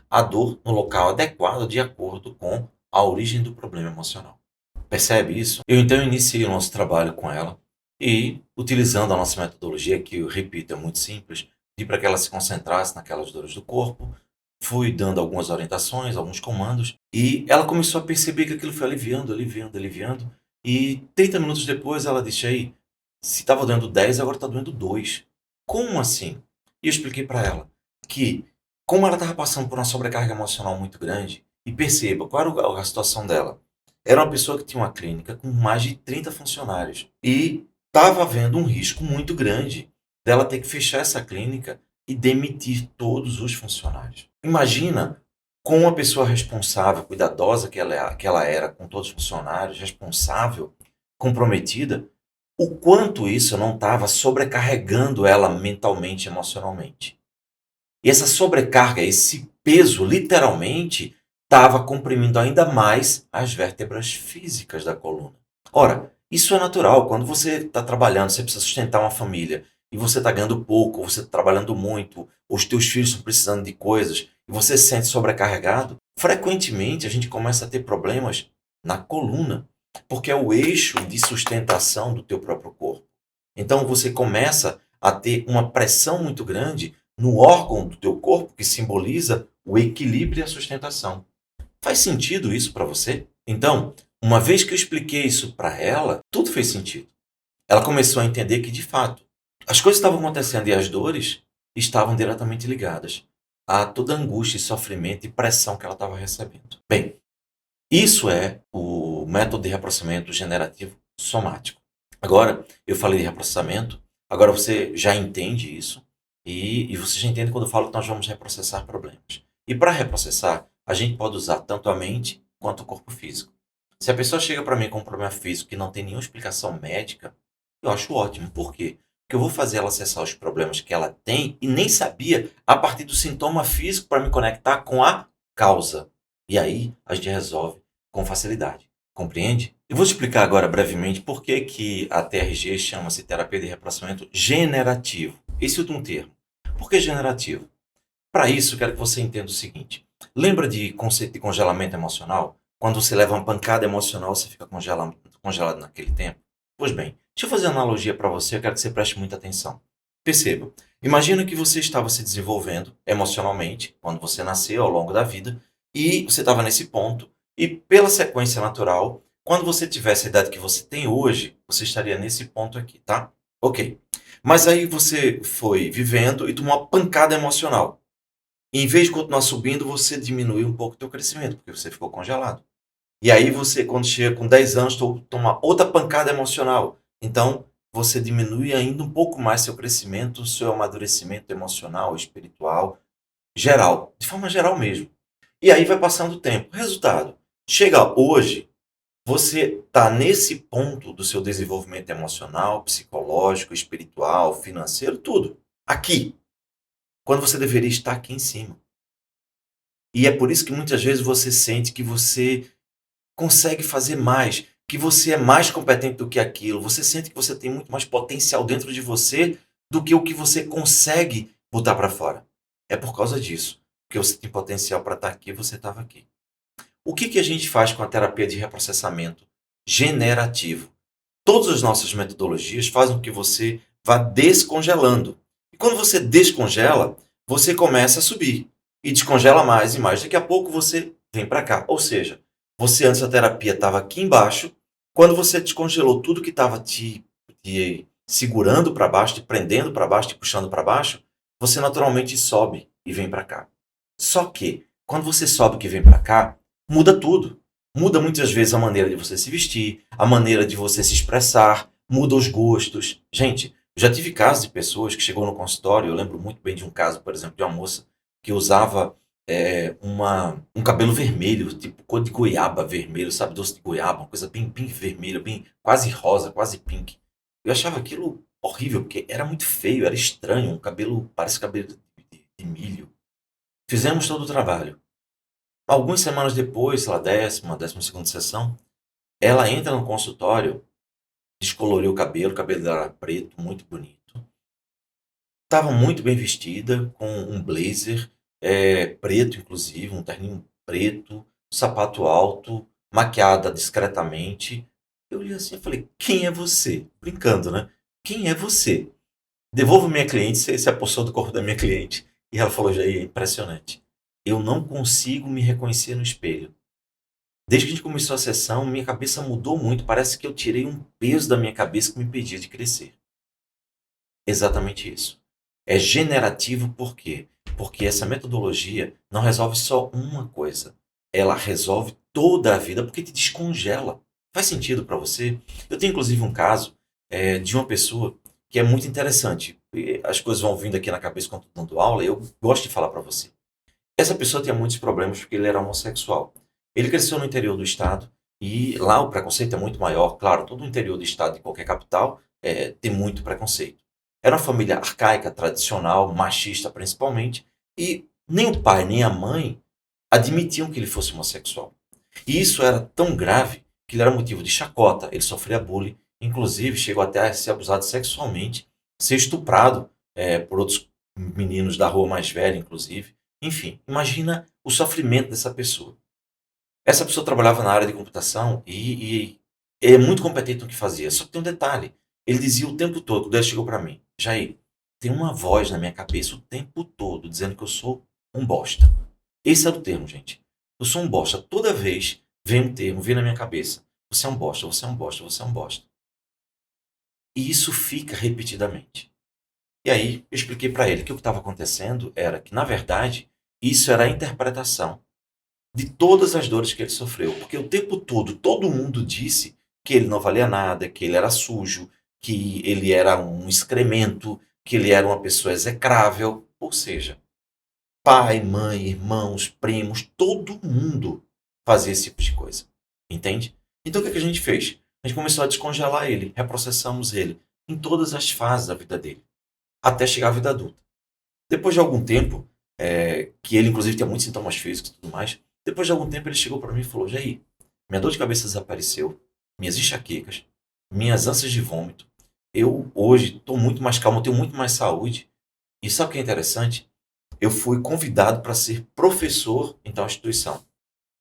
a dor no local adequado de acordo com a origem do problema emocional. Percebe isso? Eu então iniciei o nosso trabalho com ela e, utilizando a nossa metodologia, que eu repito, é muito simples, pedi para que ela se concentrasse naquelas dores do corpo, fui dando algumas orientações, alguns comandos, e ela começou a perceber que aquilo foi aliviando, aliviando, aliviando, e 30 minutos depois ela disse aí, se estava doendo 10, agora está doendo 2. Como assim? E eu expliquei para ela que, como ela estava passando por uma sobrecarga emocional muito grande, e perceba qual era a situação dela. Era uma pessoa que tinha uma clínica com mais de 30 funcionários e estava havendo um risco muito grande dela ter que fechar essa clínica e demitir todos os funcionários. Imagina com uma pessoa responsável, cuidadosa que ela era com todos os funcionários, responsável, comprometida, o quanto isso não estava sobrecarregando ela mentalmente, emocionalmente. E essa sobrecarga, esse peso, literalmente, estava comprimindo ainda mais as vértebras físicas da coluna. Ora, isso é natural. Quando você está trabalhando, você precisa sustentar uma família e você está ganhando pouco, ou você está trabalhando muito, ou os teus filhos estão precisando de coisas, e você se sente sobrecarregado, frequentemente a gente começa a ter problemas na coluna, porque é o eixo de sustentação do teu próprio corpo. Então você começa a ter uma pressão muito grande no órgão do teu corpo que simboliza o equilíbrio e a sustentação. Faz sentido isso para você? Então, uma vez que eu expliquei isso para ela, tudo fez sentido. Ela começou a entender que, de fato, as coisas estavam acontecendo e as dores estavam diretamente ligadas a toda a angústia, sofrimento e pressão que ela estava recebendo. Bem, isso é o método de reprocessamento generativo somático. Agora, eu falei de reprocessamento, agora você já entende isso e você já entende quando eu falo que nós vamos reprocessar problemas. E para reprocessar, a gente pode usar tanto a mente quanto o corpo físico. Se a pessoa chega para mim com um problema físico que não tem nenhuma explicação médica, eu acho ótimo. Por quê? Porque eu vou fazer ela acessar os problemas que ela tem e nem sabia a partir do sintoma físico para me conectar com a causa. E aí a gente resolve com facilidade. Compreende? Eu vou te explicar agora brevemente por que, que a TRG chama-se terapia de reprocessamento generativo. Esse é um termo. Por que generativo? Para isso, eu quero que você entenda o seguinte. Lembra de conceito de congelamento emocional? Quando você leva uma pancada emocional, você fica congelado naquele tempo? Pois bem, deixa eu fazer uma analogia para você, eu quero que você preste muita atenção. Perceba, imagina que você estava se desenvolvendo emocionalmente, quando você nasceu, ao longo da vida, e você estava nesse ponto, e pela sequência natural, quando você tivesse a idade que você tem hoje, você estaria nesse ponto aqui, tá? Ok. Mas aí você foi vivendo e tomou uma pancada emocional. E em vez de continuar subindo, você diminuiu um pouco o teu crescimento, porque você ficou congelado. E aí você, quando chega com 10 anos, toma outra pancada emocional. Então, você diminui ainda um pouco mais seu crescimento, seu amadurecimento emocional, espiritual, geral, de forma geral mesmo. E aí vai passando o tempo. Resultado, chega hoje, você está nesse ponto do seu desenvolvimento emocional, psicológico, espiritual, financeiro, tudo. Aqui. Quando você deveria estar aqui em cima. E é por isso que muitas vezes você sente que você consegue fazer mais, que você é mais competente do que aquilo. Você sente que você tem muito mais potencial dentro de você do que o que você consegue botar para fora. É por causa disso. Porque você tem potencial para estar aqui, você estava aqui. O que, que a gente faz com a terapia de reprocessamento generativo? Todas as nossas metodologias fazem com que você vá descongelando. E quando você descongela, você começa a subir. E descongela mais e mais. Daqui a pouco você vem para cá. Ou seja, você antes da terapia estava aqui embaixo. Quando você descongelou tudo que estava te segurando para baixo, te prendendo para baixo, te puxando para baixo, você naturalmente sobe e vem para cá. Só que, quando você sobe e vem para cá, muda tudo. Muda muitas vezes a maneira de você se vestir, a maneira de você se expressar, muda os gostos. Gente, eu já tive casos de pessoas que chegou no consultório, eu lembro muito bem de um caso, por exemplo, de uma moça que usava um cabelo vermelho, tipo cor de goiaba vermelho, sabe, doce de goiaba, uma coisa bem, bem vermelha, bem quase rosa, quase pink. Eu achava aquilo horrível, porque era muito feio, era estranho, um cabelo, parece cabelo de milho. Fizemos todo o trabalho. Algumas semanas depois, sei lá, 12ª sessão, ela entra no consultório, descoloriu o cabelo dela era preto, muito bonito. Estava muito bem vestida, com um blazer preto, inclusive, um terninho preto, sapato alto, maquiada discretamente. Eu olhei assim e falei, quem é você? Brincando, né? Quem é você? Devolva minha cliente, você se apossou do corpo da minha cliente. E ela falou, Jair, é impressionante. Eu não consigo me reconhecer no espelho. Desde que a gente começou a sessão, minha cabeça mudou muito. Parece que eu tirei um peso da minha cabeça que me impedia de crescer. Exatamente isso. É generativo por quê? Porque essa metodologia não resolve só uma coisa. Ela resolve toda a vida porque te descongela. Faz sentido para você? Eu tenho inclusive um caso de uma pessoa que é muito interessante. E as coisas vão vindo aqui na cabeça quando estou dando aula e eu gosto de falar para você. Essa pessoa tinha muitos problemas porque ele era homossexual. Ele cresceu no interior do estado e lá o preconceito é muito maior. Claro, todo o interior do estado, de qualquer capital, tem muito preconceito. Era uma família arcaica, tradicional, machista principalmente, e nem o pai nem a mãe admitiam que ele fosse homossexual. E isso era tão grave que ele era motivo de chacota, ele sofria bullying, inclusive chegou até a ser abusado sexualmente, ser estuprado por outros meninos da rua mais velha, inclusive. Enfim, imagina o sofrimento dessa pessoa. Essa pessoa trabalhava na área de computação e é muito competente no que fazia. Só que tem um detalhe. Ele dizia o tempo todo, quando ele chegou para mim, Jair, tem uma voz na minha cabeça o tempo todo dizendo que eu sou um bosta. Esse era o termo, gente. Eu sou um bosta. Toda vez vem um termo, vem na minha cabeça. Você é um bosta, você é um bosta, você é um bosta. E isso fica repetidamente. E aí eu expliquei para ele que o que estava acontecendo era que, na verdade, isso era a interpretação de todas as dores que ele sofreu. Porque o tempo todo, todo mundo disse que ele não valia nada, que ele era sujo, que ele era um excremento, que ele era uma pessoa execrável. Ou seja, pai, mãe, irmãos, primos, todo mundo fazia esse tipo de coisa. Entende? Então o que a gente fez? A gente começou a descongelar ele, reprocessamos ele em todas as fases da vida dele, até chegar à vida adulta. Depois de algum tempo, que ele inclusive tinha muitos sintomas físicos e tudo mais, depois de algum tempo ele chegou para mim e falou, Jair, minha dor de cabeça desapareceu, minhas enxaquecas, minhas ânsias de vômito, eu hoje estou muito mais calmo, tenho muito mais saúde. E sabe o que é interessante? Eu fui convidado para ser professor em tal instituição.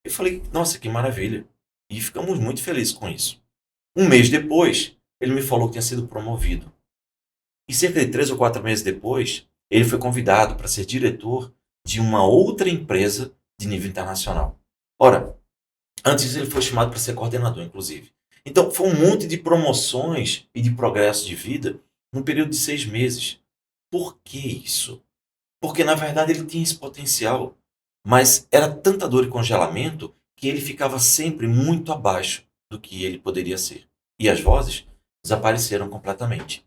Eu falei, nossa, que maravilha. E ficamos muito felizes com isso. Um mês depois, ele me falou que tinha sido promovido. E cerca de 3 ou 4 meses depois, ele foi convidado para ser diretor de uma outra empresa de nível internacional. Ora, antes ele foi chamado para ser coordenador, inclusive. Então, foi um monte de promoções e de progresso de vida num período de 6 meses. Por que isso? Porque, na verdade, ele tinha esse potencial. Mas era tanta dor e congelamento que ele ficava sempre muito abaixo do que ele poderia ser. E as vozes desapareceram completamente.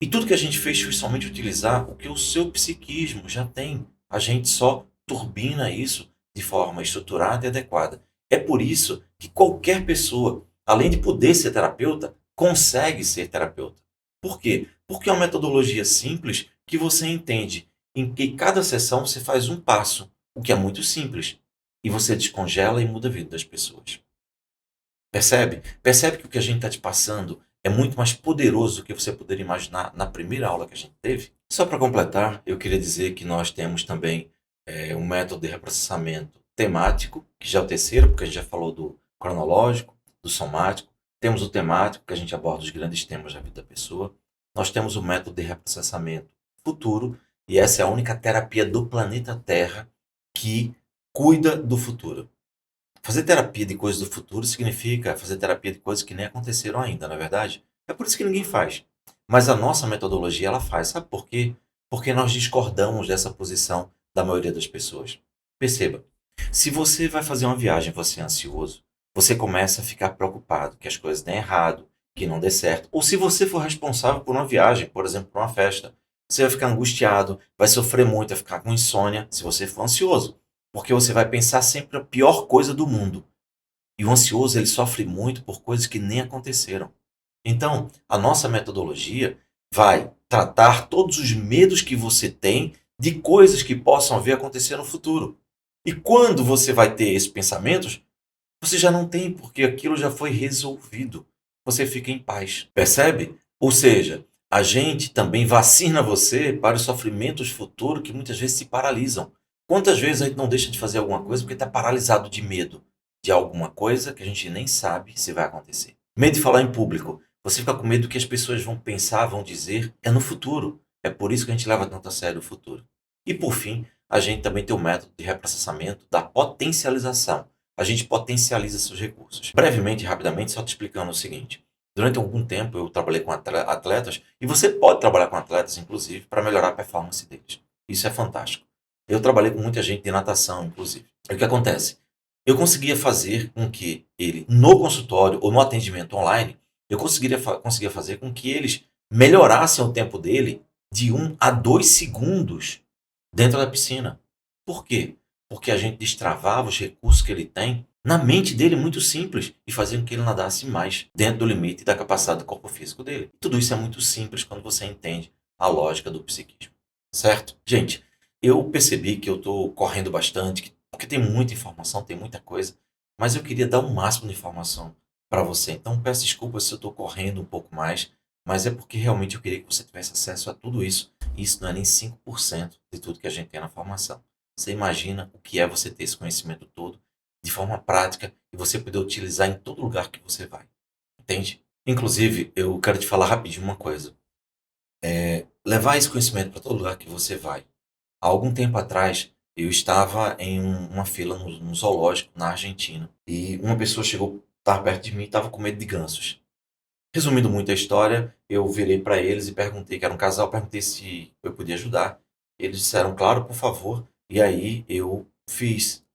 E tudo que a gente fez foi somente utilizar o que o seu psiquismo já tem. A gente só turbina isso de forma estruturada e adequada. É por isso que qualquer pessoa, além de poder ser terapeuta, consegue ser terapeuta. Por quê? Porque é uma metodologia simples que você entende em que cada sessão você faz um passo, o que é muito simples. E você descongela e muda a vida das pessoas. Percebe? Percebe que o que a gente está te passando é muito mais poderoso do que você poderia imaginar na primeira aula que a gente teve? Só para completar, eu queria dizer que nós temos também um método de reprocessamento temático, que já é o terceiro, porque a gente já falou do cronológico, do somático. Temos o temático, que a gente aborda os grandes temas da vida da pessoa. Nós temos o método de reprocessamento futuro, e essa é a única terapia do planeta Terra que cuida do futuro. Fazer terapia de coisas do futuro significa fazer terapia de coisas que nem aconteceram ainda, na é verdade? É por isso que ninguém faz. Mas a nossa metodologia ela faz. Sabe por quê? Porque nós discordamos dessa posição da maioria das pessoas. Perceba, se você vai fazer uma viagem, você é ansioso, você começa a ficar preocupado que as coisas deem errado, que não dê certo. Ou se você for responsável por uma viagem, por exemplo, por uma festa, você vai ficar angustiado, vai sofrer muito, vai ficar com insônia, se você for ansioso. Porque você vai pensar sempre a pior coisa do mundo. E o ansioso ele sofre muito por coisas que nem aconteceram. Então, a nossa metodologia vai tratar todos os medos que você tem de coisas que possam vir a acontecer no futuro. E quando você vai ter esses pensamentos, você já não tem, porque aquilo já foi resolvido. Você fica em paz. Percebe? Ou seja, a gente também vacina você para os sofrimentos futuros que muitas vezes se paralisam. Quantas vezes a gente não deixa de fazer alguma coisa porque está paralisado de medo de alguma coisa que a gente nem sabe se vai acontecer? Medo de falar em público. Você fica com medo do que as pessoas vão pensar, vão dizer. É no futuro. É por isso que a gente leva tanto a sério o futuro. E por fim, a gente também tem o método de reprocessamento da potencialização. A gente potencializa seus recursos. Brevemente e rapidamente, só te explicando o seguinte. Durante algum tempo eu trabalhei com atletas, e você pode trabalhar com atletas, inclusive, para melhorar a performance deles. Isso é fantástico. Eu trabalhei com muita gente de natação, inclusive. E o que acontece? Eu conseguia fazer com que ele, no consultório ou no atendimento online, eu conseguia fazer com que eles melhorassem o tempo dele de 1 a 2 segundos dentro da piscina. Por quê? Porque a gente destravava os recursos que ele tem na mente dele muito simples e fazia com que ele nadasse mais dentro do limite da capacidade do corpo físico dele. Tudo isso é muito simples quando você entende a lógica do psiquismo. Certo? Gente, eu percebi que eu estou correndo bastante, porque tem muita informação, tem muita coisa, mas eu queria dar o máximo de informação para você. Então peço desculpas se eu estou correndo um pouco mais, mas é porque realmente eu queria que você tivesse acesso a tudo isso. E isso não é nem 5% de tudo que a gente tem na formação. Você imagina o que é você ter esse conhecimento todo de forma prática e você poder utilizar em todo lugar que você vai. Entende? Inclusive, eu quero te falar rapidinho uma coisa. Levar esse conhecimento para todo lugar que você vai. Há algum tempo atrás, eu estava em uma fila no zoológico na Argentina e uma pessoa chegou, estava perto de mim e estava com medo de gansos. Resumindo muito a história, eu virei para eles e perguntei, que era um casal, perguntei se eu podia ajudar. Eles disseram, claro, por favor. E aí eu fiz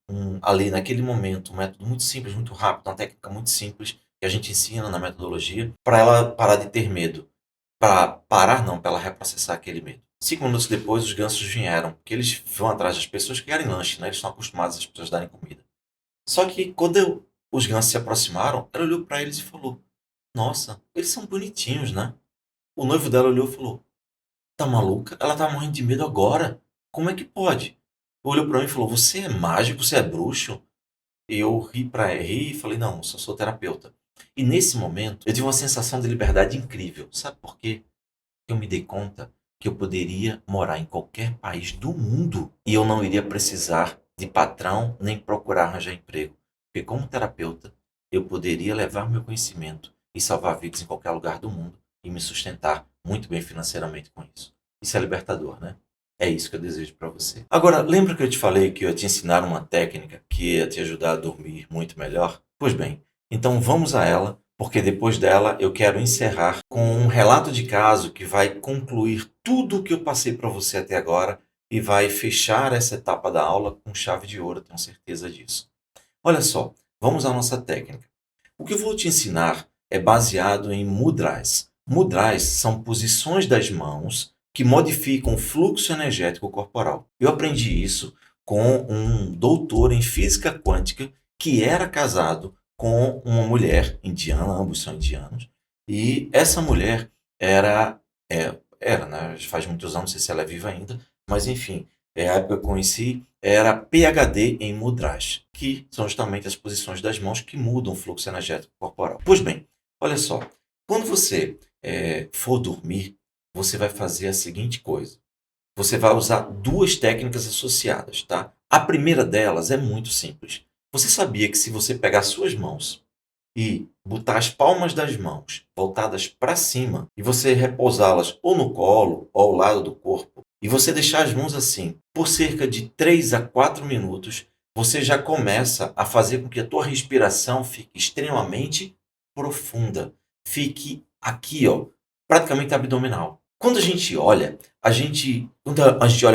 ali naquele momento um método muito simples, muito rápido, uma técnica muito simples que a gente ensina na metodologia para ela parar de ter medo. Para parar, não, para ela reprocessar aquele medo. 5 minutos depois, os gansos vieram, porque eles vão atrás das pessoas que querem lanche, né? Eles estão acostumados às pessoas darem comida. Só que quando os gansos se aproximaram, ela olhou para eles e falou: Nossa, eles são bonitinhos, né? O noivo dela olhou e falou: Tá maluca? Ela tá morrendo de medo agora. Como é que pode? Olhou para mim e falou: Você é mágico? Você é bruxo? E eu ri e falei: Não, eu só sou terapeuta. E nesse momento, eu tive uma sensação de liberdade incrível. Sabe por quê? Eu me dei conta que eu poderia morar em qualquer país do mundo e eu não iria precisar de patrão nem procurar arranjar emprego. Porque, como terapeuta, eu poderia levar meu conhecimento e salvar vidas em qualquer lugar do mundo e me sustentar muito bem financeiramente com isso. Isso é libertador, né? É isso que eu desejo para você. Agora, lembra que eu te falei que eu ia te ensinar uma técnica que ia te ajudar a dormir muito melhor? Pois bem, então vamos a ela, porque depois dela eu quero encerrar com um relato de caso que vai concluir tudo o que eu passei para você até agora e vai fechar essa etapa da aula com chave de ouro, tenho certeza disso. Olha só, vamos à nossa técnica. O que eu vou te ensinar é baseado em mudras. Mudras são posições das mãos que modificam o fluxo energético corporal. Eu aprendi isso com um doutor em física quântica que era casado com uma mulher indiana, ambos são indianos, e essa mulher era, né, faz muitos anos, não sei se ela é viva ainda, mas enfim, a época que eu conheci, era PhD em mudras, que são justamente as posições das mãos que mudam o fluxo energético corporal. Pois bem, olha só, quando você for dormir, você vai fazer a seguinte coisa. Você vai usar duas técnicas associadas, tá? A primeira delas é muito simples. Você sabia que se você pegar suas mãos e botar as palmas das mãos voltadas para cima e você repousá-las ou no colo ou ao lado do corpo e você deixar as mãos assim por cerca de 3 a 4 minutos, você já começa a fazer com que a tua respiração fique extremamente profunda. Fique aqui, ó, praticamente abdominal. Quando a gente olha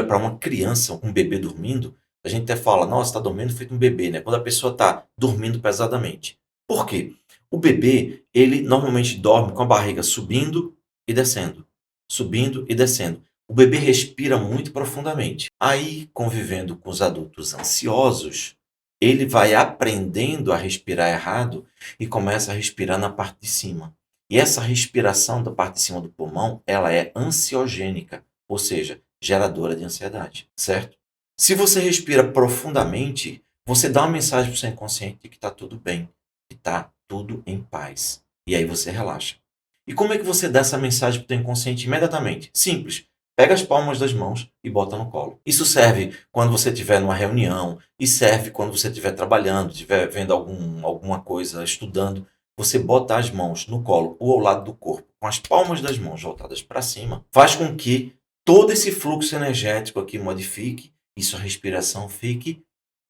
para uma criança, um bebê dormindo, a gente até fala, nossa, está dormindo feito um bebê, né? Quando a pessoa está dormindo pesadamente. Por quê? O bebê, ele normalmente dorme com a barriga subindo e descendo, subindo e descendo. O bebê respira muito profundamente. Aí, convivendo com os adultos ansiosos, ele vai aprendendo a respirar errado e começa a respirar na parte de cima. E essa respiração da parte de cima do pulmão, ela é ansiogênica, ou seja, geradora de ansiedade, certo? Se você respira profundamente, você dá uma mensagem para o seu inconsciente de que está tudo bem, que está tudo em paz. E aí você relaxa. E como é que você dá essa mensagem para o teu inconsciente imediatamente? Simples. Pega as palmas das mãos e bota no colo. Isso serve quando você estiver numa reunião, e serve quando você estiver trabalhando, estiver vendo alguma coisa, estudando. Você bota as mãos no colo ou ao lado do corpo, com as palmas das mãos voltadas para cima, faz com que todo esse fluxo energético aqui modifique e sua respiração fique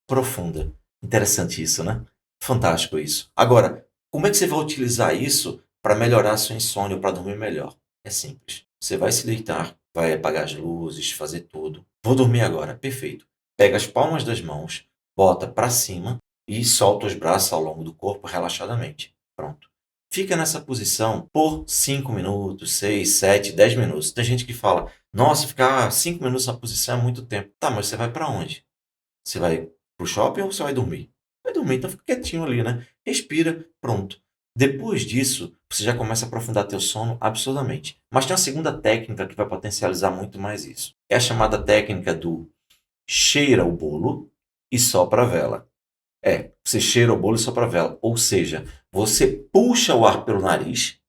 profunda. Interessante isso, né? Fantástico isso. Agora, como é que você vai utilizar isso para melhorar sua insônia, para dormir melhor? É simples. Você vai se deitar, vai apagar as luzes, fazer tudo. Vou dormir agora. Perfeito. Pega as palmas das mãos, bota para cima e solta os braços ao longo do corpo relaxadamente. Pronto. Fica nessa posição por 5 minutos, 6, 7, 10 minutos. Tem gente que fala, nossa, ficar 5 minutos na posição é muito tempo. Tá, mas você vai para onde? Você vai pro shopping ou você vai dormir? Vai dormir, então fica quietinho ali, né? Respira, pronto. Depois disso, você já começa a aprofundar teu sono absurdamente. Mas tem uma segunda técnica que vai potencializar muito mais isso. É a chamada técnica do cheira o bolo e sopra a vela. Você cheira o bolo e sopra a vela. Ou seja, você puxa o ar pelo nariz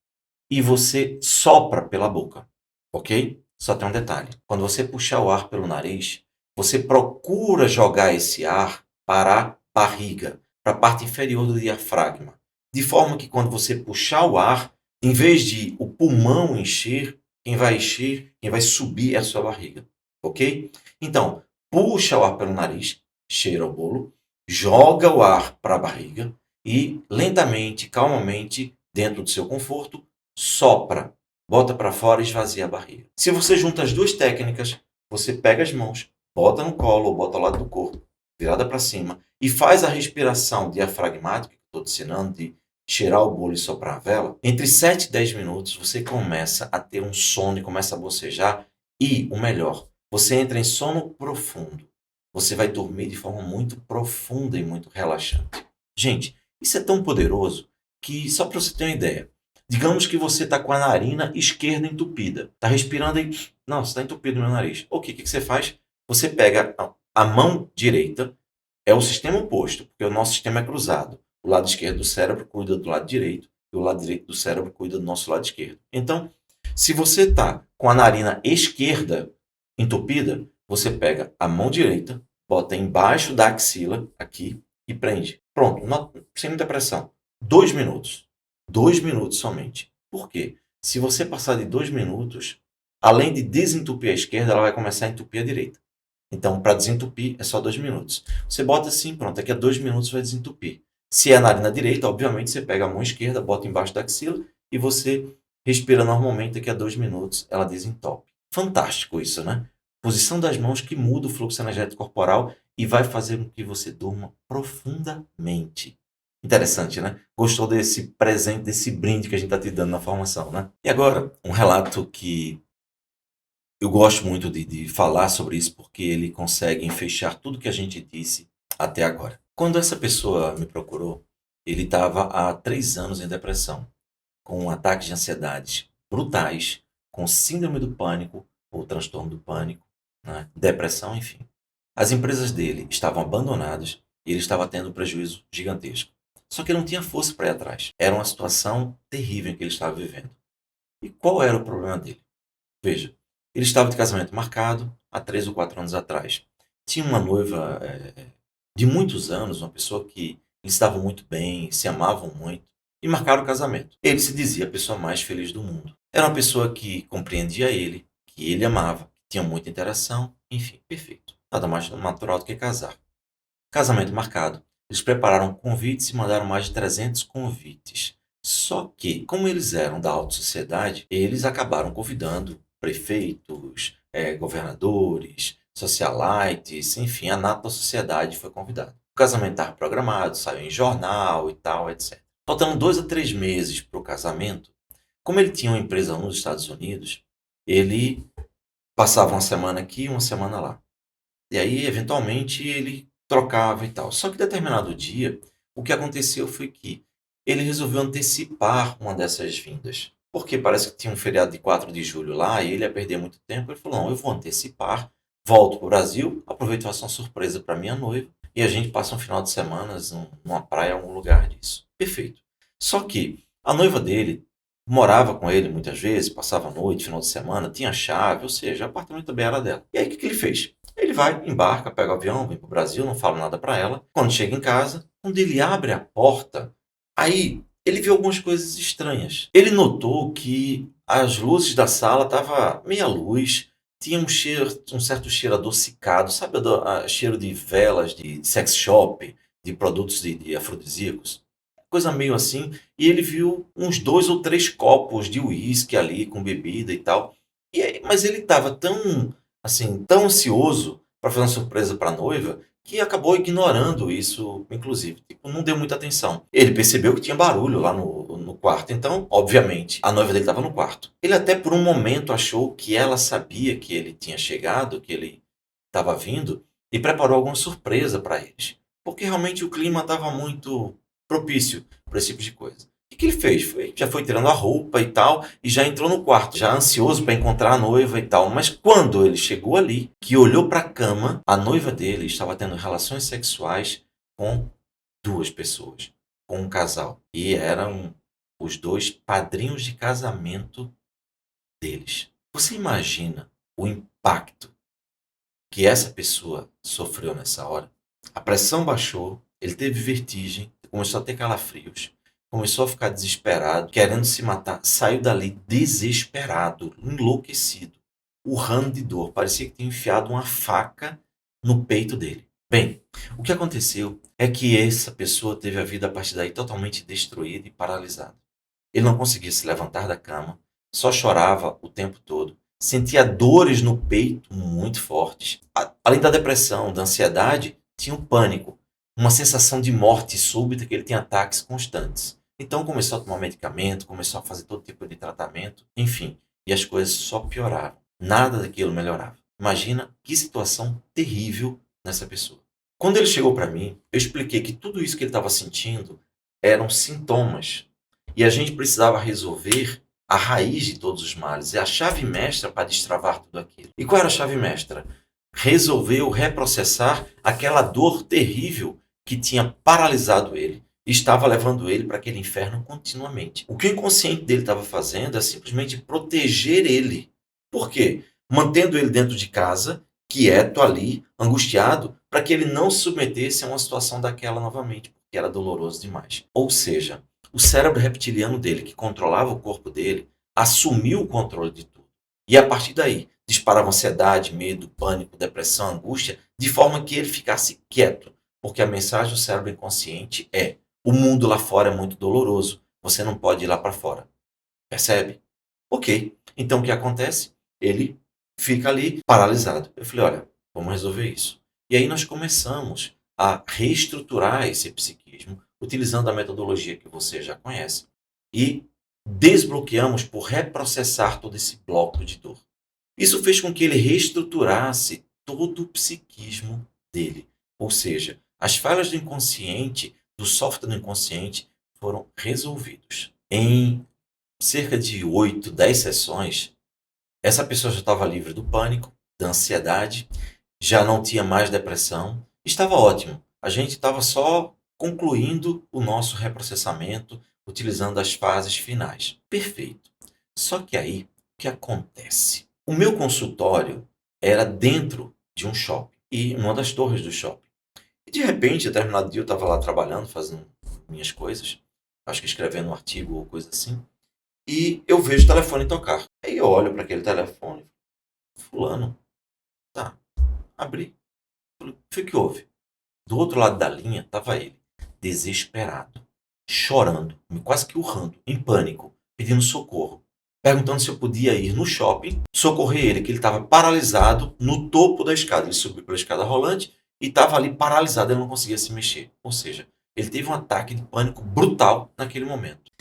e você sopra pela boca, ok? Só tem um detalhe. Quando você puxar o ar pelo nariz, você procura jogar esse ar para a barriga, para a parte inferior do diafragma. De forma que quando você puxar o ar, em vez de o pulmão encher, quem vai subir é a sua barriga, ok? Então, puxa o ar pelo nariz, cheira o bolo, joga o ar para a barriga e lentamente, calmamente, dentro do seu conforto, sopra, bota para fora e esvazia a barriga. Se você junta as duas técnicas, você pega as mãos, bota no colo ou bota ao lado do corpo, virada para cima, e faz a respiração diafragmática, que estou te ensinando, de cheirar o bolo e soprar a vela, entre 7 e 10 minutos você começa a ter um sono e começa a bocejar. E, o melhor, você entra em sono profundo. Você vai dormir de forma muito profunda e muito relaxante. Gente, isso é tão poderoso que, só para você ter uma ideia, digamos que você está com a narina esquerda entupida. Está respirando e... Não, você está entupido no meu nariz. Ok, o que você faz? Você pega a mão direita, é o sistema oposto, porque o nosso sistema é cruzado. O lado esquerdo do cérebro cuida do lado direito e o lado direito do cérebro cuida do nosso lado esquerdo. Então, se você está com a narina esquerda entupida, você pega a mão direita, bota embaixo da axila, aqui, e prende. Pronto, sem muita pressão. 2 minutos. 2 minutos somente. Por quê? Se você passar de 2 minutos, além de desentupir a esquerda, ela vai começar a entupir a direita. Então, para desentupir, é só 2 minutos. Você bota assim, pronto, daqui a 2 minutos vai desentupir. Se é na narina direita, obviamente, você pega a mão esquerda, bota embaixo da axila e você respira normalmente, daqui a 2 minutos ela desentope. Fantástico isso, né? Posição das mãos que muda o fluxo energético corporal e vai fazer com que você durma profundamente. Interessante, né? Gostou desse presente, desse brinde que a gente está te dando na formação, né? E agora, um relato que eu gosto muito de falar sobre isso porque ele consegue fechar tudo que a gente disse até agora. Quando essa pessoa me procurou, ele estava há 3 anos em depressão, com ataques de ansiedade brutais, com síndrome do pânico ou transtorno do pânico, né? Depressão, enfim. As empresas dele estavam abandonadas e ele estava tendo um prejuízo gigantesco. Só que ele não tinha força para ir atrás. Era uma situação terrível que ele estava vivendo. E qual era o problema dele? Veja, ele estava de casamento marcado há 3 ou 4 anos atrás. Tinha uma noiva de muitos anos, uma pessoa que eles estavam muito bem, se amavam muito, e marcaram o casamento. Ele se dizia a pessoa mais feliz do mundo. Era uma pessoa que compreendia ele, que ele amava, tinha muita interação, enfim, perfeito. Nada mais natural do que casar. Casamento marcado. Eles prepararam convites e mandaram mais de 300 convites. Só que, como eles eram da alta sociedade, eles acabaram convidando prefeitos, governadores, socialites, enfim, a nata da sociedade foi convidada. O casamento estava programado, saiu em jornal e tal, etc. Faltando 2 a 3 meses para o casamento, como ele tinha uma empresa nos Estados Unidos, ele passava uma semana aqui e uma semana lá. E aí, eventualmente, ele trocava e tal. Só que determinado dia, o que aconteceu foi que ele resolveu antecipar uma dessas vindas. Porque parece que tinha um feriado de 4 de julho lá e ele ia perder muito tempo. Ele falou: não, eu vou antecipar, volto para o Brasil, aproveito e faço uma surpresa para minha noiva e a gente passa um final de semana numa praia, algum lugar disso. Perfeito. Só que a noiva dele morava com ele muitas vezes, passava a noite, final de semana, tinha chave, ou seja, o apartamento também era dela. E aí o que ele fez? Ele vai, embarca, pega o avião, vem para o Brasil, não fala nada para ela. Quando chega em casa, quando ele abre a porta, aí ele viu algumas coisas estranhas. Ele notou que as luzes da sala estavam meia luz, tinha um certo cheiro adocicado, sabe, cheiro de velas, de sex shop, de produtos de afrodisíacos? Coisa meio assim. E ele viu uns 2 ou 3 copos de uísque ali com bebida e tal. Mas ele estava tão, assim, tão ansioso para fazer uma surpresa para a noiva que acabou ignorando isso, inclusive. Tipo, não deu muita atenção. Ele percebeu que tinha barulho lá no quarto. Então, obviamente, a noiva dele estava no quarto. Ele até por um momento achou que ela sabia que ele tinha chegado, que ele estava vindo, e preparou alguma surpresa para eles. Porque realmente o clima estava muito propício para esse tipo de coisa. O que ele fez? Já foi tirando a roupa e tal, e já entrou no quarto, já ansioso para encontrar a noiva e tal. Mas quando ele chegou ali, que olhou para a cama, a noiva dele estava tendo relações sexuais com 2 pessoas, com um casal. E era os dois padrinhos de casamento deles. Você imagina o impacto que essa pessoa sofreu nessa hora? A pressão baixou, ele teve vertigem, começou a ter calafrios, começou a ficar desesperado, querendo se matar, saiu dali desesperado, enlouquecido, urrando de dor, parecia que tinha enfiado uma faca no peito dele. Bem, o que aconteceu é que essa pessoa teve a vida a partir daí totalmente destruída e paralisada. Ele não conseguia se levantar da cama, só chorava o tempo todo, sentia dores no peito muito fortes. Além da depressão, da ansiedade, tinha um pânico, uma sensação de morte súbita, que ele tinha ataques constantes. Então começou a tomar medicamento, começou a fazer todo tipo de tratamento, enfim, e as coisas só pioraram. Nada daquilo melhorava. Imagina que situação terrível nessa pessoa. Quando ele chegou para mim, eu expliquei que tudo isso que ele estava sentindo eram sintomas e a gente precisava resolver a raiz de todos os males, é a chave mestra para destravar tudo aquilo. E qual era a chave mestra? Resolver ou reprocessar aquela dor terrível que tinha paralisado ele, e estava levando ele para aquele inferno continuamente. O que o inconsciente dele estava fazendo é simplesmente proteger ele. Por quê? Mantendo ele dentro de casa, quieto ali, angustiado, para que ele não se submetesse a uma situação daquela novamente, porque era doloroso demais. Ou seja, o cérebro reptiliano dele, que controlava o corpo dele, assumiu o controle de tudo. E a partir daí, disparava ansiedade, medo, pânico, depressão, angústia, de forma que ele ficasse quieto. Porque a mensagem do cérebro inconsciente é: o mundo lá fora é muito doloroso, você não pode ir lá para fora. Percebe? Ok. Então o que acontece? Ele fica ali paralisado. Eu falei: olha, vamos resolver isso. E aí nós começamos a reestruturar esse psiquismo, utilizando a metodologia que você já conhece, e desbloqueamos por reprocessar todo esse bloco de dor. Isso fez com que ele reestruturasse todo o psiquismo dele. Ou seja, as falhas do inconsciente, do software do inconsciente, foram resolvidos. Em cerca de 8, 10 sessões, essa pessoa já estava livre do pânico, da ansiedade, já não tinha mais depressão, estava ótimo. A gente estava só concluindo o nosso reprocessamento, utilizando as fases finais. Perfeito. Só que aí, o que acontece? O meu consultório era dentro de um shopping, e uma das torres do shopping. E de repente, determinado dia, eu estava lá trabalhando, fazendo minhas coisas, acho que escrevendo um artigo ou coisa assim, e eu vejo o telefone tocar. Aí eu olho para aquele telefone, fulano, tá, abri. O que houve? Do outro lado da linha estava ele, desesperado, chorando, quase que urrando, em pânico, pedindo socorro, perguntando se eu podia ir no shopping socorrer ele, que ele estava paralisado no topo da escada. Ele subiu pela escada rolante e estava ali paralisado, ele não conseguia se mexer. Ou seja, ele teve um ataque de pânico brutal naquele momento.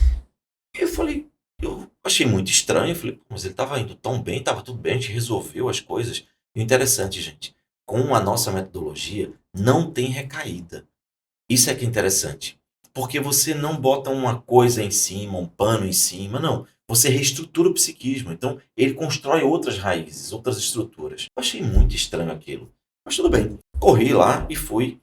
Eu falei, eu achei muito estranho, eu falei, mas ele estava indo tão bem, estava tudo bem, a gente resolveu as coisas. E o interessante, gente, com a nossa metodologia, não tem recaída. Isso é que é interessante. Porque você não bota uma coisa em cima, um pano em cima, não. Você reestrutura o psiquismo. Então, ele constrói outras raízes, outras estruturas. Eu achei muito estranho aquilo. Mas tudo bem. Corri lá e fui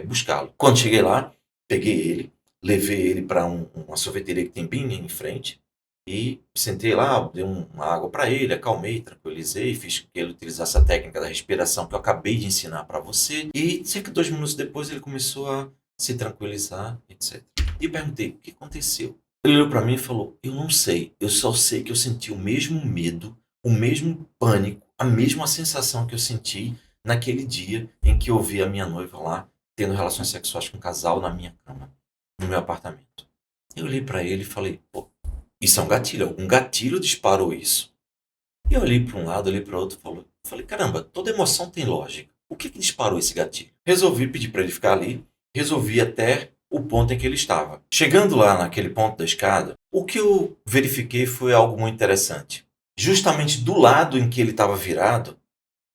buscá-lo. Quando cheguei lá, peguei ele, levei ele para uma sorveteria que tem bem em frente e sentei lá, dei uma água para ele, acalmei, tranquilizei, fiz com que ele utilizasse a técnica da respiração que eu acabei de ensinar para você. E cerca de 2 minutos depois ele começou a se tranquilizar, etc. E eu perguntei, o que aconteceu? Ele olhou para mim e falou, eu não sei, eu só sei que eu senti o mesmo medo, o mesmo pânico, a mesma sensação que eu senti naquele dia em que eu vi a minha noiva lá tendo relações sexuais com um casal na minha cama, no meu apartamento. Eu olhei para ele e falei, pô, isso é um gatilho, algum gatilho disparou isso. E eu olhei para um lado, olhei para o outro e falei, caramba, toda emoção tem lógica. O que disparou esse gatilho? Resolvi pedir para ele ficar ali, resolvi até o ponto em que ele estava. Chegando lá naquele ponto da escada, o que eu verifiquei foi algo muito interessante. Justamente do lado em que ele estava virado,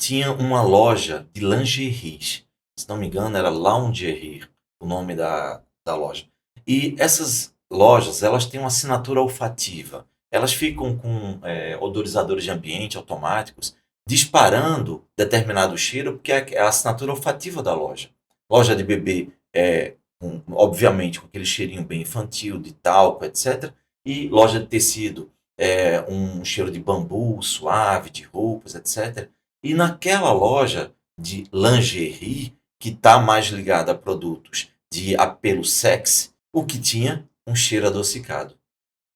tinha uma loja de lingeries. Se não me engano, era Lingerie, o nome da loja. E essas lojas, elas têm uma assinatura olfativa. Elas ficam com odorizadores de ambiente automáticos, disparando determinado cheiro, porque é a assinatura olfativa da loja. Loja de bebê, obviamente, com aquele cheirinho bem infantil, de talco, etc. E loja de tecido, um cheiro de bambu suave, de roupas, etc. E naquela loja de lingerie, que está mais ligada a produtos de apelo sexy, o que tinha? Um cheiro adocicado.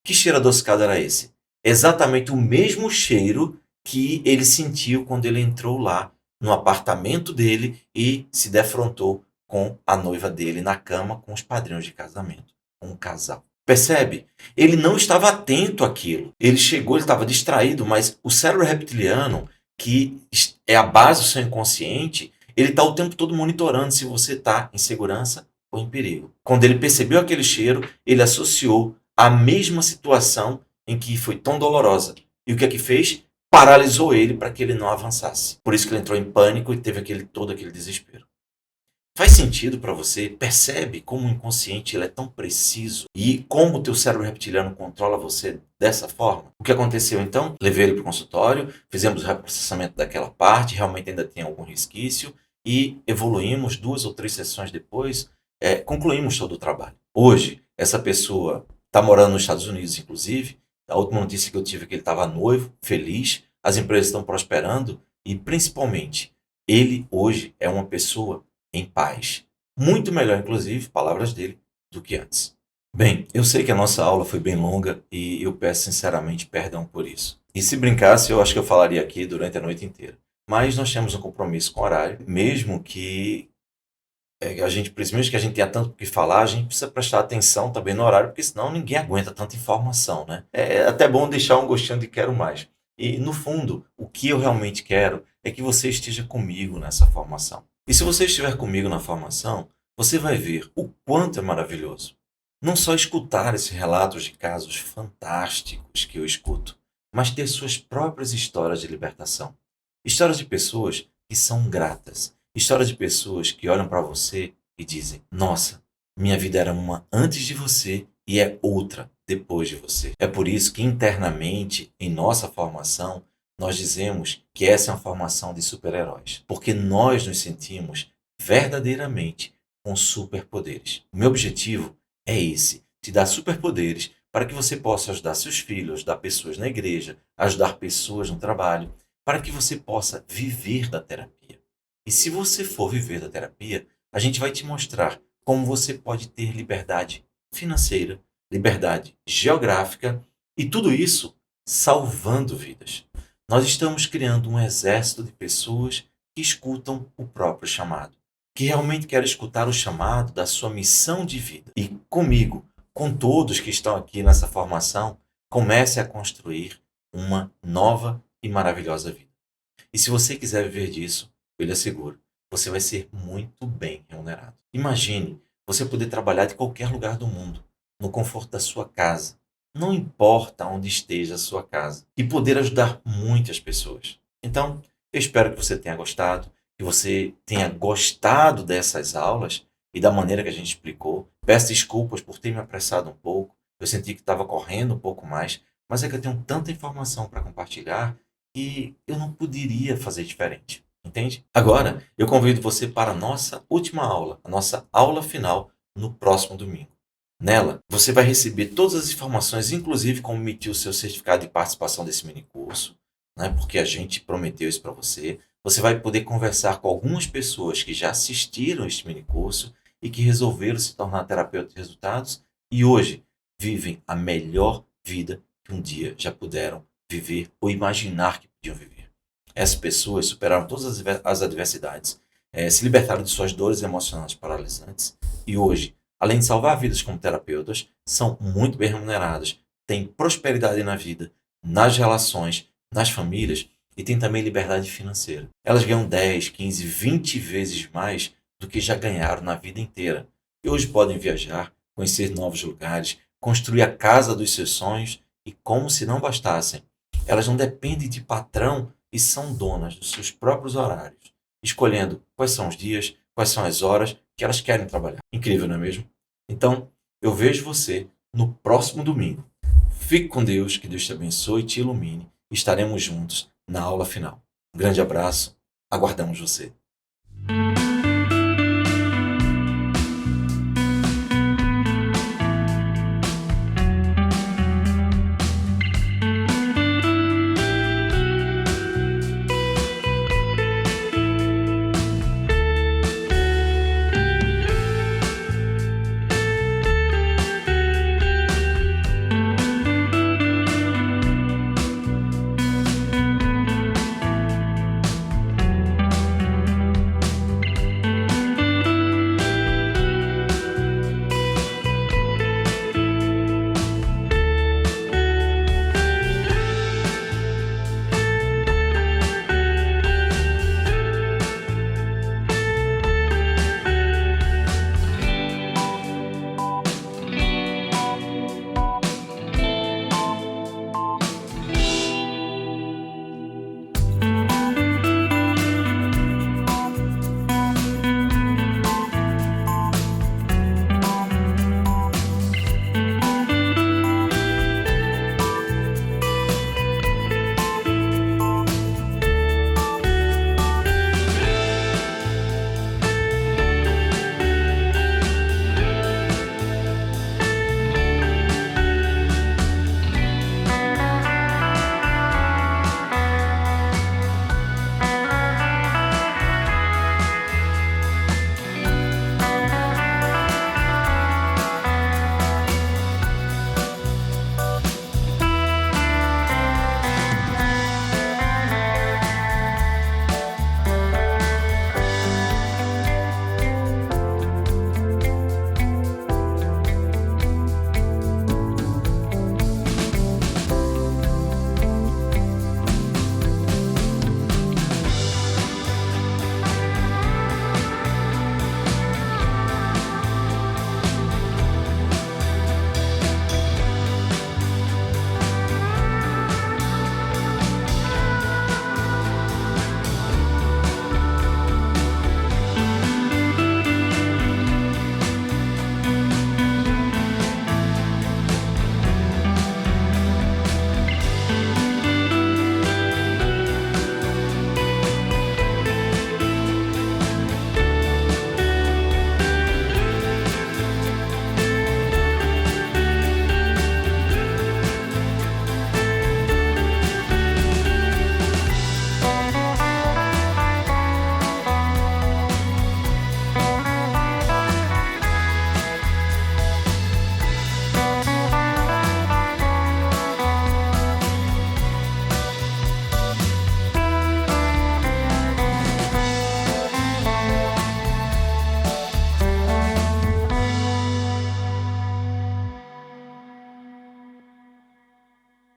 Que cheiro adocicado era esse? Exatamente o mesmo cheiro que ele sentiu quando ele entrou lá no apartamento dele e se defrontou com a noiva dele na cama com os padrinhos de casamento, com um casal. Percebe? Ele não estava atento àquilo. Ele chegou, ele estava distraído, mas o cérebro reptiliano, que é a base do seu inconsciente, ele está o tempo todo monitorando se você está em segurança ou em perigo. Quando ele percebeu aquele cheiro, ele associou a mesma situação em que foi tão dolorosa. E o que é que fez? Paralisou ele para que ele não avançasse. Por isso que ele entrou em pânico e teve todo aquele desespero. Faz sentido para você? Percebe como o inconsciente ele é tão preciso e como o teu cérebro reptiliano controla você dessa forma? O que aconteceu então? Levei ele para o consultório, fizemos o reprocessamento daquela parte, realmente ainda tem algum resquício e evoluímos 2 ou 3 sessões depois, concluímos todo o trabalho. Hoje, essa pessoa está morando nos Estados Unidos, inclusive. A última notícia que eu tive é que ele estava noivo, feliz, as empresas estão prosperando e, principalmente, ele hoje é uma pessoa em paz. Muito melhor, inclusive, palavras dele, do que antes. Bem, eu sei que a nossa aula foi bem longa e eu peço sinceramente perdão por isso. E se brincasse, eu acho que eu falaria aqui durante a noite inteira. Mas nós temos um compromisso com o horário, mesmo que a gente, principalmente que a gente tenha tanto o que falar, a gente precisa prestar atenção também no horário, porque senão ninguém aguenta tanta informação, né? É até bom deixar um gostinho de quero mais. E, no fundo, o que eu realmente quero é que você esteja comigo nessa formação. E se você estiver comigo na formação, você vai ver o quanto é maravilhoso. Não só escutar esses relatos de casos fantásticos que eu escuto, mas ter suas próprias histórias de libertação. Histórias de pessoas que são gratas. Histórias de pessoas que olham para você e dizem: Nossa, minha vida era uma antes de você e é outra depois de você. É por isso que internamente, em nossa formação, nós dizemos que essa é uma formação de super-heróis. Porque nós nos sentimos verdadeiramente com superpoderes. O meu objetivo é esse: te dar superpoderes para que você possa ajudar seus filhos, ajudar pessoas na igreja, ajudar pessoas no trabalho, para que você possa viver da terapia. E se você for viver da terapia, a gente vai te mostrar como você pode ter liberdade financeira, liberdade geográfica e tudo isso salvando vidas. Nós estamos criando um exército de pessoas que escutam o próprio chamado, que realmente querem escutar o chamado da sua missão de vida. E comigo, com todos que estão aqui nessa formação, comece a construir uma nova e maravilhosa vida. E se você quiser viver disso, eu lhe asseguro, você vai ser muito bem remunerado. Imagine você poder trabalhar de qualquer lugar do mundo, no conforto da sua casa, não importa onde esteja a sua casa, e poder ajudar muitas pessoas. Então, eu espero que você tenha gostado, que você tenha gostado dessas aulas e da maneira que a gente explicou. Peço desculpas por ter me apressado um pouco, eu senti que estava correndo um pouco mais, mas é que eu tenho tanta informação para compartilhar e eu não poderia fazer diferente, entende? Agora, eu convido você para a nossa última aula, a nossa aula final, no próximo domingo. Nela, você vai receber todas as informações, inclusive como emitir o seu certificado de participação desse minicurso, né? Porque a gente prometeu isso para você. Você vai poder conversar com algumas pessoas que já assistiram a este minicurso e que resolveram se tornar terapeuta de resultados e hoje vivem a melhor vida que um dia já puderam viver ou imaginar que podiam viver. Essas pessoas superaram todas as adversidades, se libertaram de suas dores emocionais paralisantes e hoje, além de salvar vidas como terapeutas, são muito bem remuneradas, têm prosperidade na vida, nas relações, nas famílias e têm também liberdade financeira. Elas ganham 10, 15, 20 vezes mais do que já ganharam na vida inteira. E hoje podem viajar, conhecer novos lugares, construir a casa dos seus sonhos e, como se não bastassem, elas não dependem de patrão e são donas dos seus próprios horários, escolhendo quais são os dias, quais são as horas que elas querem trabalhar. Incrível, não é mesmo? Então, eu vejo você no próximo domingo. Fique com Deus, que Deus te abençoe e te ilumine. Estaremos juntos na aula final. Um grande abraço, aguardamos você.